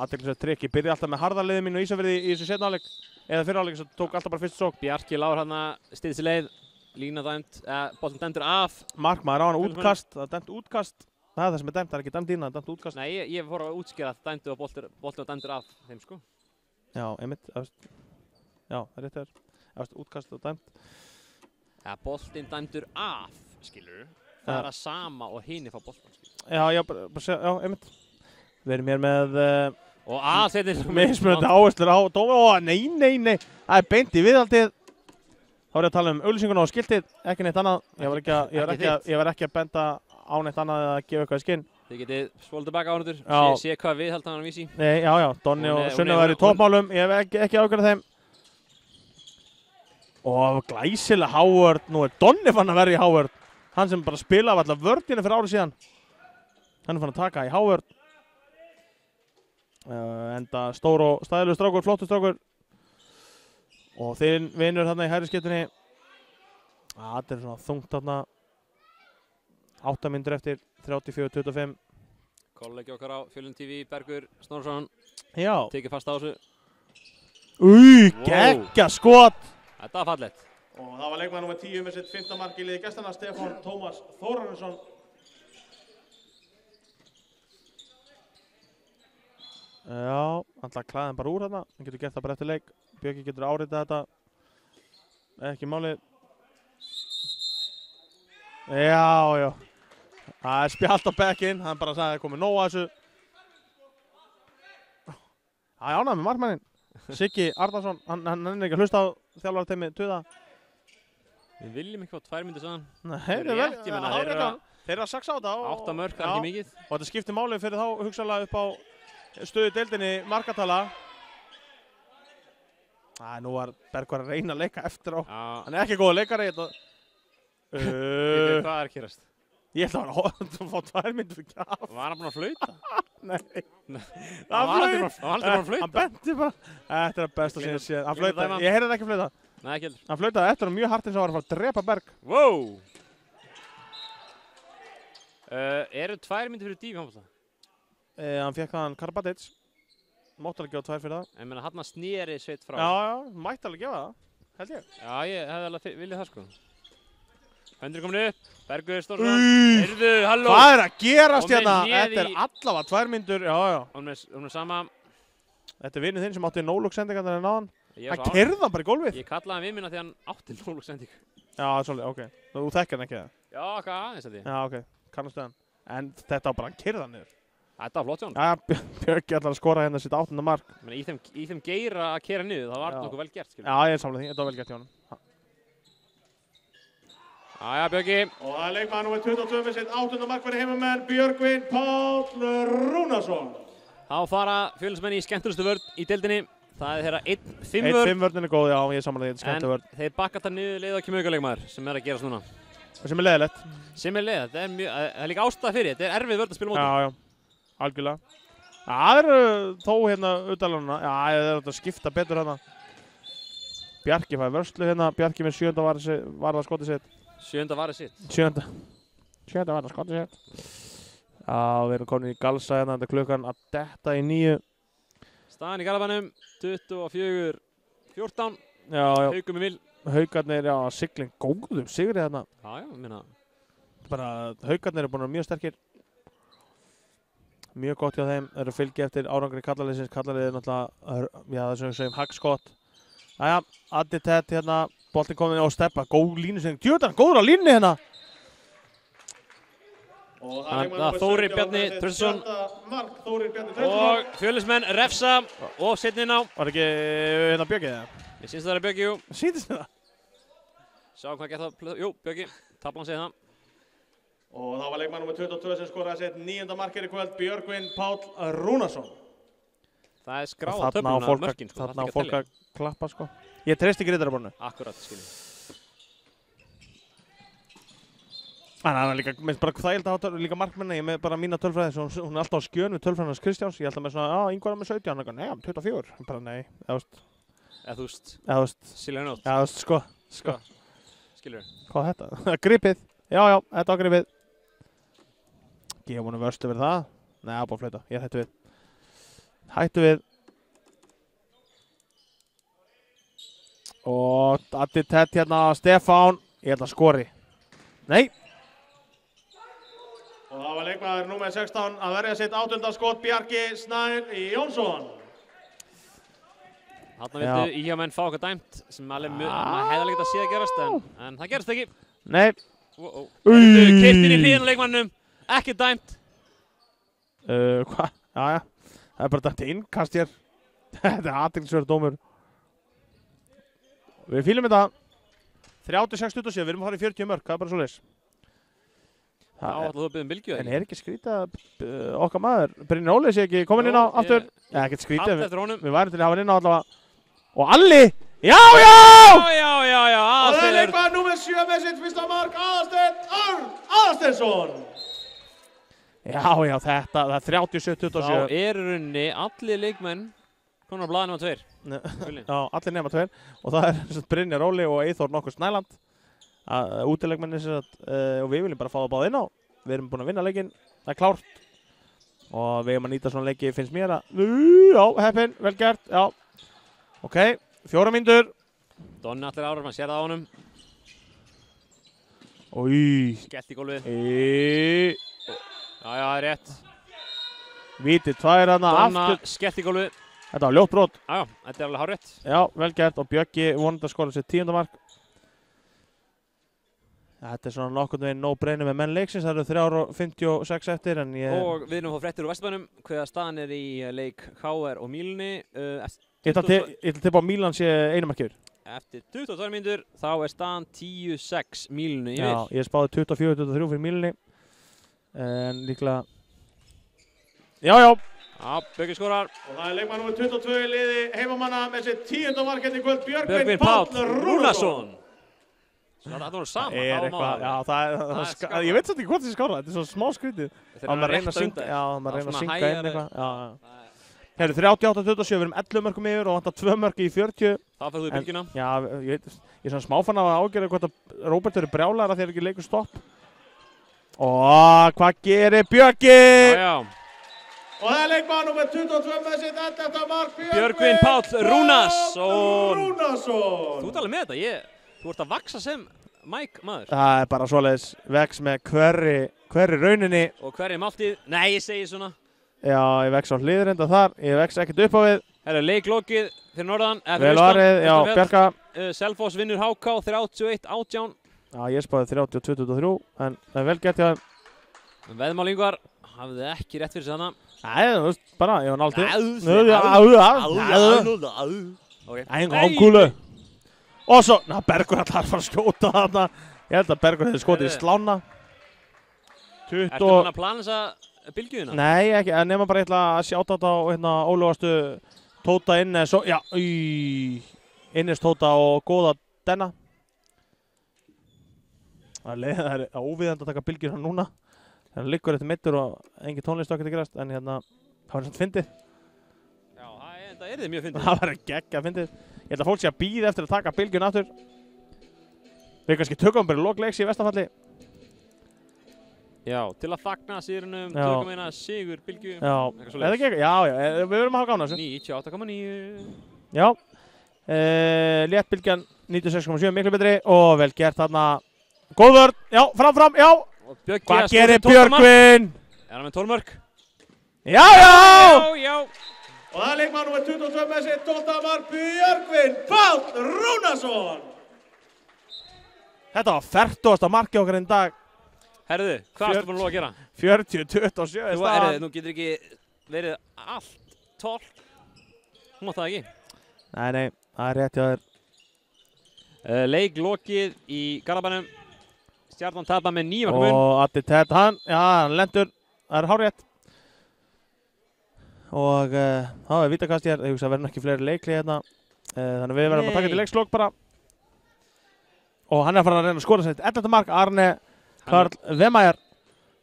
B: athyglisvert trikk. Ég byrði alltaf með harðarliðið mínu og Ísafirði í þessu seinni hálfleik. Eða fyrri hálfleik, svo tók alltaf bara fyrst sókn.
C: Bjarki Lár hann stiðið sér leið. Lína dæmt, boltinn dæmdur af.
B: Markmaður á hann útkast, það er dæmt útkast. Það er það sem er dæmt, það er ekki dæmt ína, það er dæmt útkast.
C: Nei, ég fór að útskýra að dæmdu og boltinn var dæmdur af þeim, sko.
B: Já, einmitt, já, það er rétt þér. Útkast og dæmt.
C: Ja, boltinn dæmdur af, skilur. Það er að sama og hinni fá boltinn, skilur.
B: Já, einmitt. Við erum hér með
C: og aðsettir
B: mismunandi áherslur á dómi. Nei. Það er beint í viðhaldið. Þá er ég að tala um auglýsinguna og skiltið, ekki neitt annað. Ég var ekki að benda á neitt annað eða að gefa eitthvað í skinn.
C: Þið getið spólað tilbaka ánundur, sé hvað viðhald hann vísi.
B: Nei, já, Donni og Sunna var í toppmálum, ég hef ekki ágjörð þeim. Og glæsilega Howard, nú er Donni fann að vera í Howard. Hann sem bara spilaði alltaf vördina fyrir árið síðan. Hann er fann að taka í Howard. Enda stór og stæðilegur strákur, flottur strákur. Og þinn vinur þarna í hægri skiptunni. Það er svona þungt þarna. 8 mínútur eftir 34-25.
C: Kollegi okkar á Fjölnir TV, Bergur Snorrason.
B: Já.
C: Tekið fast á þessu.
B: Geggja skot.
C: Þetta var fallegt.
A: Og það var leikmaður númer 10 með sitt 5. mark í liði gestana, Stefán Tómas Þórarinsson.
B: Já, hann ætlaði að klæða hann bara úr þarna. Hann getur gert það bara eftir leik. Björki getur áritað þetta. Ekki málið. Já. Það er spjald á bekkinn. Hann bara sagði að það komið nóg að þessu. Það er ánægð með markmanninn. Siggi Arnarsson, hann er ekki að hlusta á þjálfarteimi Tuða.
C: Við viljum ekki fá 2 mínútur saman.
B: Nei, þeir eru að saxa á þetta.
C: 8 mörk, það er ekki mikið.
B: Og þetta skiptir máli fyrir þá hugsanlega upp á stöðu deildinni markatala. Nú var Bergur að reyna að leika eftir á. Hann er ekki góð leikari.
C: Hvað er að gerast?
B: Ég ætla að fá 2 mínútur fyrir gjaf.
C: Var hann búinn að flauta?
B: Nei.
C: Hann var aldrei búinn að flauta.
B: Hann benti bara. Þetta er að besta sem ég sé. Hann flautaði. Ég heyrði hann ekki flauta.
C: Nei, ekki heldur.
B: Hann flautaði eftir hann mjög hart eins og var að fara að drepa Berg.
C: Wow! Eru 2 mínútur fyrir Dífi handbolta?
B: Hann fekk þaðan Karabatic. Mátti alveg gefa 2 fyrir það.
C: Ég meina, hann sneri sveit frá.
B: Já, mætti alveg gefa það. Held ég.
C: Já, ég hefði alveg viljað það, sko. Höndur komin upp. Bergur Stórsson. Heyrðu, halló!
B: Hvað er að gerast hérna? Þetta er allavega 2 mínútur. Já.
C: Hún er sama.
B: Þetta er vinur þinn sem átti no-look sendingarnar en náðan.
C: Hann
B: keyrði hann bara í gólfið.
C: Ég kallaði hann við minna því hann átti no-look sendingu.
B: Já, svolítið, ok. Þú þekkir hann ekki það?
C: Já, hvað aðeins þetta?
B: Já, ok. Kannastu hann. En þetta var bara hann keyrði hann niður.
C: Þetta var flott hjá hann.
B: Já, Björki ætlar að skora hérna sitt 8. mark.
C: Í þeim geira að keyra niður, það var nokkuð vel gert, skilur.
B: Já, ég er samlega því. Þetta var vel gert hjá honum.
C: Jæja, Björki.
A: Og það er leikmaður númer 22 með sitt 8. mark fyrir heimamenn, Björgvin Páll Rúnarsson.
C: Þá fara Fjölnismenn í skemmtilegustu vörn í deildinni. Það er þeirra 1-5 vörn.
B: 1-5 vörnin er góð, já, ég er samlega því. Þetta er skemmtileg vörn.
C: En þeir bakka þetta niður leið og ekki möguleikmaður sem er að gerast núna.
B: Sem er leiðilegt.
C: Sem er leið, það er líka ástæða fyrir. Þetta er erfið vörn að spila móti.
B: Já, algjörlega. Það eru þó hérna utalununa. Já, það er að skipta betur hérna. Bjarki fær vörslu hérna. Bjarki með 7. varða skotið sitt.
C: 7. varðið sitt.
B: 7. varða skotið sitt. Já, við erum komin í galsa hérna. Þetta er klukkan að detta í 9.
C: Staðan í Garðabænum 24-14.
B: Já.
C: Haukum í vil.
B: Haukarnir, já, sigling góðum sigri hérna.
C: Já, minna.
B: Bara Haukarnir eru búin að vera mjög sterkir. Mjög gott hjá þeim. Þeir eru fylgi eftir árangri kallaliðsins. Kallaliðið er náttúrulega, já, það sem við segjum haggskott. Jæja, Addi Tett hérna. Boltinn komin á steppa. Góð línusending. Djöðan, góður á línni hérna.
C: Þannig að Þórir Bjarni Traustason og Fjölnismenn refsa og setja inn á.
B: Var ekki hérna Björki eða?
C: Ég syns það er Björki, jú.
B: Sýndist það?
C: Sjá hvað gett það, jú, Björki, Tablan segir það.
A: Og það var leikmann nr. 22 sem skoraði sitt 9. markið í kvöld, Björgvin Páll Rúnarsson.
C: Það er skráð á töfluna mörkin, sko.
B: Þarna á fólk að klappa, sko. Ég treysti ekki riddaraborðinu.
C: Akkurat, skiljið.
B: Þannig að það er líka, minnst bara þægild að hafa líka markmenni, ég með bara mína tölfræði, svo hún er alltaf á skjön við tölfræðinans Kristjáns, ég held að með svona, Ingvar er með 17, hann er nei, 24, bara nei, eða þú veist.
C: Silja nótt.
B: Já, þú veist, sko.
C: Skiljur.
B: Hvað er þetta? Gripið, já, þetta á gripið. Gefum honum vörstu verið það? Nei, það er búin að flauta, ég hættu við. Og Addi Tett hérna, Stefán, ég held að skori. Nei.
A: Og það var leikmaður nr. 16 að verja sitt 8. skot, Bjarki Snær Jónsson.
C: Þarna vildu íhjámenn fá okkar dæmt sem maður hefði alveg getað séð að gerast en það gerist ekki.
B: Nei.
C: Keyptin í hliðina á leikmannum, ekki dæmt.
B: Hvað? Jæja, það er bara dæmt innkast hér. Þetta er athyglisverður dómur. Við fýlum þetta. 36-27, við erum að fara í 40 mörk, það er bara svoleiðis.
C: Já, ætlaðu að biðja bylgju.
B: En er ekki skrítið okkar maður? Brynjar Óli sé ekki komin inn á aftur? Já, ekkert skrítið, við værum til að hafa hann inn á allavega. Og Alli! Já!
C: Já!
A: Og það er leikmaður nr. 7 með sitt fyrsta mark, Aðalsteinn Örn Aðalsteinsson.
B: Já, þetta, það er 37-27.
C: Þá er runni allir leikmenn konar á blaði nema 2.
B: Já, allir nema 2. Og það er Brynjar Óli og Eyþór nokkur Snæland. Útileikmenni og við viljum bara fá það báða inn á. Við erum búin að vinna leikinn, það er klárt. Og við erum að nýta svona leiki, finnst mér að... Já, heppinn, vel gert, já. Ok, 4 mínútur.
C: Donni allir árar, maður sér það á honum. Skellt í gólfið. Já, það er rétt.
B: Vítið 2 þarna aftur.
C: Donna skellt í gólfið.
B: Þetta var ljótt brot.
C: Já, þetta er alveg hárrétt.
B: Já, vel gert og Bjöggi vonandi að skora sitt 10. mark. Þetta er svona nokkurn veginn no-brainer með menn leiksins, það eru 3:56 eftir en ég...
C: Og við erum að fá fréttir úr Vesturbænum, hvaða staðan er í leik KR og Mílunni.
B: Ég ætla að tippa á Mílan sé einu mark yfir.
C: Eftir 22 mínútur þá er staðan 10-6 Mílunni yfir.
B: Já, ég spáði 24-23 fyrir Mílunni. En líklega... Já.
C: Já, Björki skorar.
A: Og það er leikmann nr. 22 í liði heimamanna með sitt 10. markið í kvöld,
C: Björgvin Páll Rúnarsson. Það voru saman,
B: já, ég veit svolítið ekki hvort þið skára, þetta er svo smá skrítið. Það er að reyna að syngja, maður reyna að syngja inn eitthvað. Herru, 38-27, við erum 11 mörkum yfir og vantar 2 mörk í 40.
C: Það fyrir þú í bylgjuna.
B: Já, ég er svona smáfann af að ágjöra hvort að Róbert verður brjálæra þegar ekki leikur stopp. Og hvað gerir Björki?
C: Já.
A: Og það er leikmann nr. 22 með sitt 11. mark,
C: Björgvin Páll Rúnarsson.
A: Þú
C: ert alveg með þetta, þú ert að vaksa sem Mike maður.
B: Það er bara svoleiðis, vex með hverri rauninni.
C: Og hverri máltíð, nei ég segi svona.
B: Já, ég vex á hliðrenda þar, ég vex ekkert upp á við.
C: Það er leiklokið fyrir norðan.
B: Vel varið, já, Bjarka.
C: Selfoss vinnur HK 31-18.
B: Já, ég spáði 30-23, en það er vel gert hjá þeim.
C: Veðmálingar hafði ekki rétt fyrir sig þarna.
B: Nei, þú veist, bara, ég var náldið. Enga ákúlu. Og svo, Bergur ætlar að fara að skjóta þarna. Ég held að Bergur hefði skotið í slána.
C: Ertu búinn að plana þessa bylgjuðina?
B: Nei, ekki, nema bara ég ætla að sjáta þetta á ólögastu Tóta Innes og, já, Innes Tóta og góða Denna. Það er óviðandi að taka bylgjuna núna. Það liggur eftir middur og engin tónlist okkar til gerast, en það var svona fyndið.
C: Já, það er mjög fyndið.
B: Það var geggja fyndið. Ég held að fólk sé að bíða eftir að taka bylgjuna aftur. Við kannski tökum bara lokleiks í Vestafalli.
C: Já, til að fagna sigrinum, tökum eina sigur bylgju.
B: Já, eða ekki, já, við verðum að hafa gána þessu.
C: 98,9.
B: Já, léttbylgjan 96,7, miklu betri og vel gert þarna. Góð vörn, já, fram, já. Hvað gerir Björgvin?
C: Er hann með 12 mörk?
B: Já!
A: Og það er leikmann nr. 22 með sitt 12. mark, Björgvin Páll Rúnarsson.
B: Þetta var 40. markið okkar í dag.
C: Herðu, hvað ertu búin að lofa að gera?
B: 40-27 er staðan.
C: Nú getur ekki verið allt 12. Þú mátt það ekki.
B: Nei, það er rétt hjá þér.
C: Leik lokið í Garðabænum. Stjarnan tapar með 9 marka mun.
B: Og Addi Ted, hann lendur, það er hárrétt. Og þá er vítakast hér, ég hugsa að verður ekki fleiri leikli hérna. Þannig við verðum að taka til leikslokk bara. Og hann er að fara að reyna að skora sitt 11. mark, Arne Karl Vemæjar.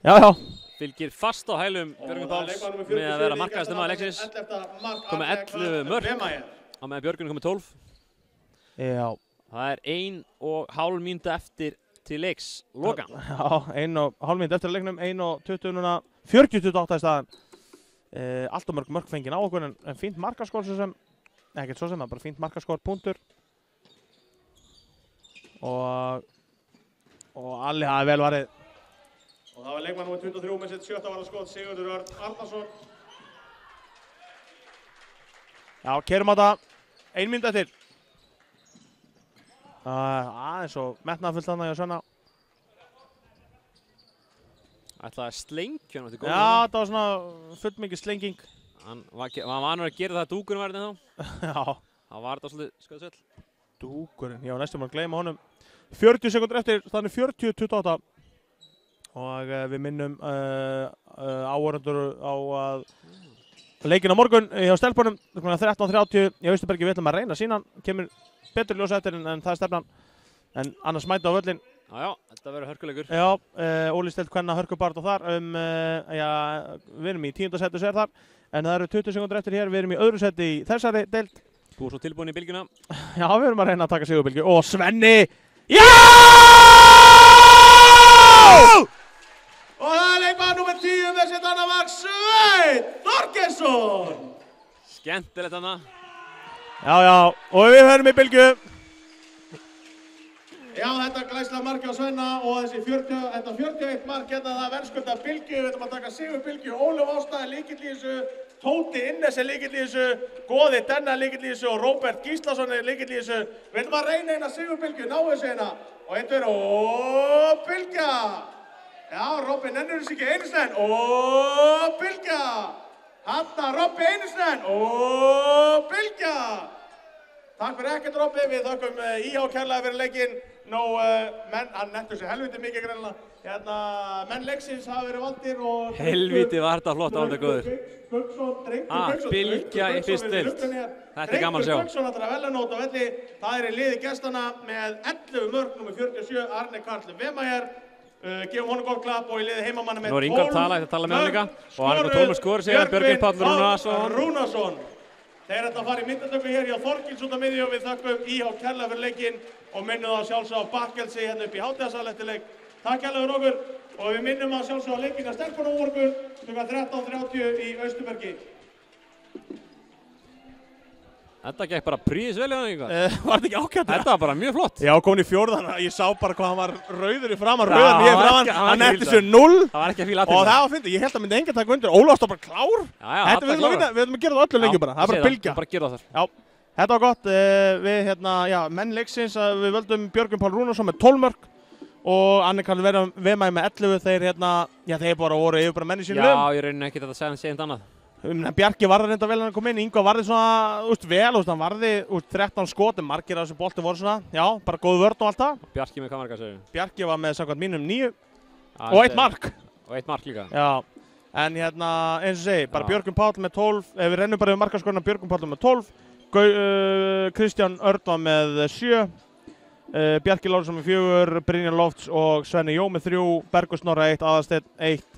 B: Já.
C: Fylgir fast á hælum Björgvin Páls með að vera markaðasti maður leiksins. Komið 11 mörk, á með Björgvin komið 12.
B: Já.
C: Það er 1,5 mínúta eftir til leiks, lokan.
B: Já, 1,5 mínúta eftir leiknum, 1:20 núna, 40-28 í staðan. Alltaf mörk fengið á okkur en fínt markaskor svo sem, ekkert svo sem, bara fínt markaskor, punktur. Og Alli hafi vel varið.
A: Og það var leikmann nr. 23 með sitt 7. varðarskot, Sigurður Örn Arnarsson.
B: Já, keyrum á það, 1 mínúta eftir. Aðeins og metnaðfullt þarna hjá Svenna.
C: Ætlaði að slengja hann til góð.
B: Já, það var svona fullmikið slenging.
C: Hann var vanur að gera það að dúkurinn var þetta þá.
B: Já.
C: Það var þetta svolítið sköðsvöld.
B: Dúkurinn, já, næstum að gleyma honum. 40 sekundur eftir, þannig 40-28. Og við minnum áhorfendur á að leikinn á morgun hjá stelpunum, 13:30 í Austurbergi. Við ætlum að reyna sínan, kemur betur ljós eftir en það er stefnan. En annars mæta á völlin.
C: Já, þetta verður hörkuleikur.
B: Já, Óli stelt hvenna hörkubarð á þar. Við erum í 10. setu sér þar. En það eru 20 sekundur eftir hér, við erum í öðru seti í þessari deild.
C: Þú er svo tilbúin í bylgjuna.
B: Já, við erum að reyna að taka sigurbylgju. Og Svenni! Já! Og það er leikmaður nr. 10 með sitt annað mark, Sveinn Þorgeirsson!
C: Skemmtilegt hana.
B: Já, og við höfum í bylgju.
A: Já, þetta glæsla mark á Svenna og þetta 41 mark hérna það verðskulda bylgju. Við ætlum að taka sigurbylgju. Ólöf Ásta er líkill í þessu, Tóti Innes er líkill í þessu, Goði Denna er líkill í þessu og Róbert Gíslason er líkill í þessu. Við ætlum að reyna eina sigurbylgju, ná þessu eina. Og einn, tveir, og bylgja! Já, Robbi nennir þessu ekki einu sinni enn, og bylgja! Hanna, Robbi einu sinni enn, og bylgja! Takk fyrir ekkert, Robbi, við þökkum IH kærlega fyrir leikinn. Hann nettur sér helviti mikið greinlega. Hérna, menn leiksins hafa verið valdir og...
C: Helviti var þetta flott álda góður.
A: Bylgja
C: í fyrst deild. Þetta er gaman að sjá.
A: Drengur Björnsson ætlar að velanóta á velli. Það er í liði gestana með 11 mörk, nr. 47, Arne Karl Vemæjar. Gefum honum gott klapp og í liði heimamanna með 12.
C: Nú er Ingvar að tala með hann líka. Og hann er með 12 skor, segir Björgvin Páll
A: Rúnarsson. Þeir ætla að fara í myndatöku hér hjá Þorgils út af miðju og við þökkum IH kærlega fyrir leikinn og minnum það sjálfsög á bakkelsi hérna upp í hátíðarsal eftir leik. Takk kærlega fyrir okkur og við minnum það sjálfsög á leikinn að stelpunum á morgun kl. 13:30 í Austurbergi.
C: Þetta gekk bara príðisvel í hann eitthvað.
B: Var þetta ekki ákvæmt?
C: Þetta var bara mjög flott.
B: Já, komin í 4. Ég sá bara hvað hann var rauður í framan, rauður nýja framan. Hann eftir sér 0.
C: Það var ekki að fíla
B: og það var fyndið. Ég held að myndi enginn taka undir. Ólafs var bara klár.
C: Þetta
B: við ætlum að gera það öllum leikjum bara. Það er bara bylgja.
C: Bara gera það þar.
B: Já, þetta var gott. Við menn leiksins við völdum Björgvin Páll Rúnarsson með 12 mörk og Arne Karl Vemæjar með 11. Þeir bara voru yfir bara menn í sínum liðum.
C: Já, ég reyni ekki þetta að segja annað.
B: Bjarki varði reynda vel hann að koma inn, Ingvar varði svona vel, hann varði 13 skotum, margir af þessu bolti voru svona, já, bara góð vörn og allt það.
C: Bjarki með hvað marga segir?
B: Bjarki var með samkvæmt mínum 9 og 1 mark.
C: Og 1 mark líka.
B: Já, en eins og segi, bara Björgvin Páll með 12, ef við rennum bara yfir markaskoruna, Björgvin Páll með 12, Kristján Örn var með 7, Bjarki Lárusson með 4, Brynjar Lofts og Svenni Jó með 3, Bergur Snorra 1, Aðalsteinn 1,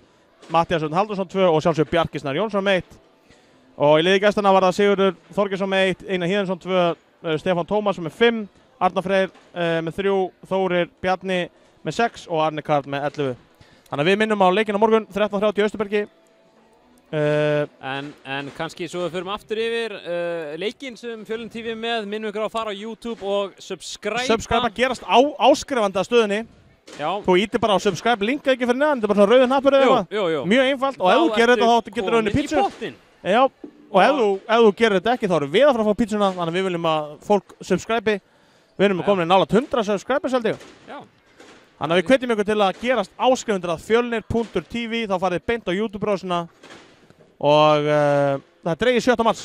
B: Matthías Örn Halldórsson 2 og sjálfsög Bjarki Snær Jónsson með 1. Og í liði gestana var það Sigurður Þorgeirsson með 1, Einar Híðinsson 2, Stefán Tómas með 5, Arnar Freyr með 3, Þórir Bjarni með 6 og Arne Karl með 11. Þannig að við minnum á leikinn á morgun, 13:30 í Austurbergi.
C: En kannski svo við förum aftur yfir leikinn sem Fjölnir TV með, minnum ykkur á að fara á YouTube og subscribe
B: gerast áskrifandi að stöðinni.
C: Já.
B: Þú ítir bara á subscribe linka ekki fyrir neðan, þetta er bara svona rauður hnappur eða eitthvað.
C: Jú.
B: Mjög einfalt og ef þú gerir þetta þá getur rauninni pítsu. Já, og ef þú gerir þetta ekki þá erum við að fara að fá pítsuna, þannig að við viljum að fólk subscribe. Við erum komin í nálægt 100 subscribers held ég.
C: Já.
B: Þannig að við hvetjum ykkur til að gerast áskrifundur að fjölnir.tv, þá farið beint á YouTube-brásuna og það dreigir 7. mars.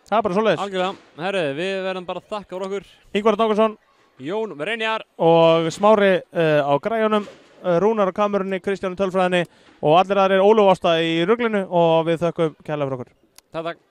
B: Það er bara svoleiðis.
C: Algjörlega. Herru, við verðum bara að þakka fyrir okkur.
B: Ingvar Nákarsson,
C: Jón Reynjar
B: og Smári á græjunum, Rúnar á kamerunni, Kristján í tölfræðinni og allir aðrir Ólöf Ásta í ruglinu og við þökkum kærlega fyrir okkur.
C: Takk.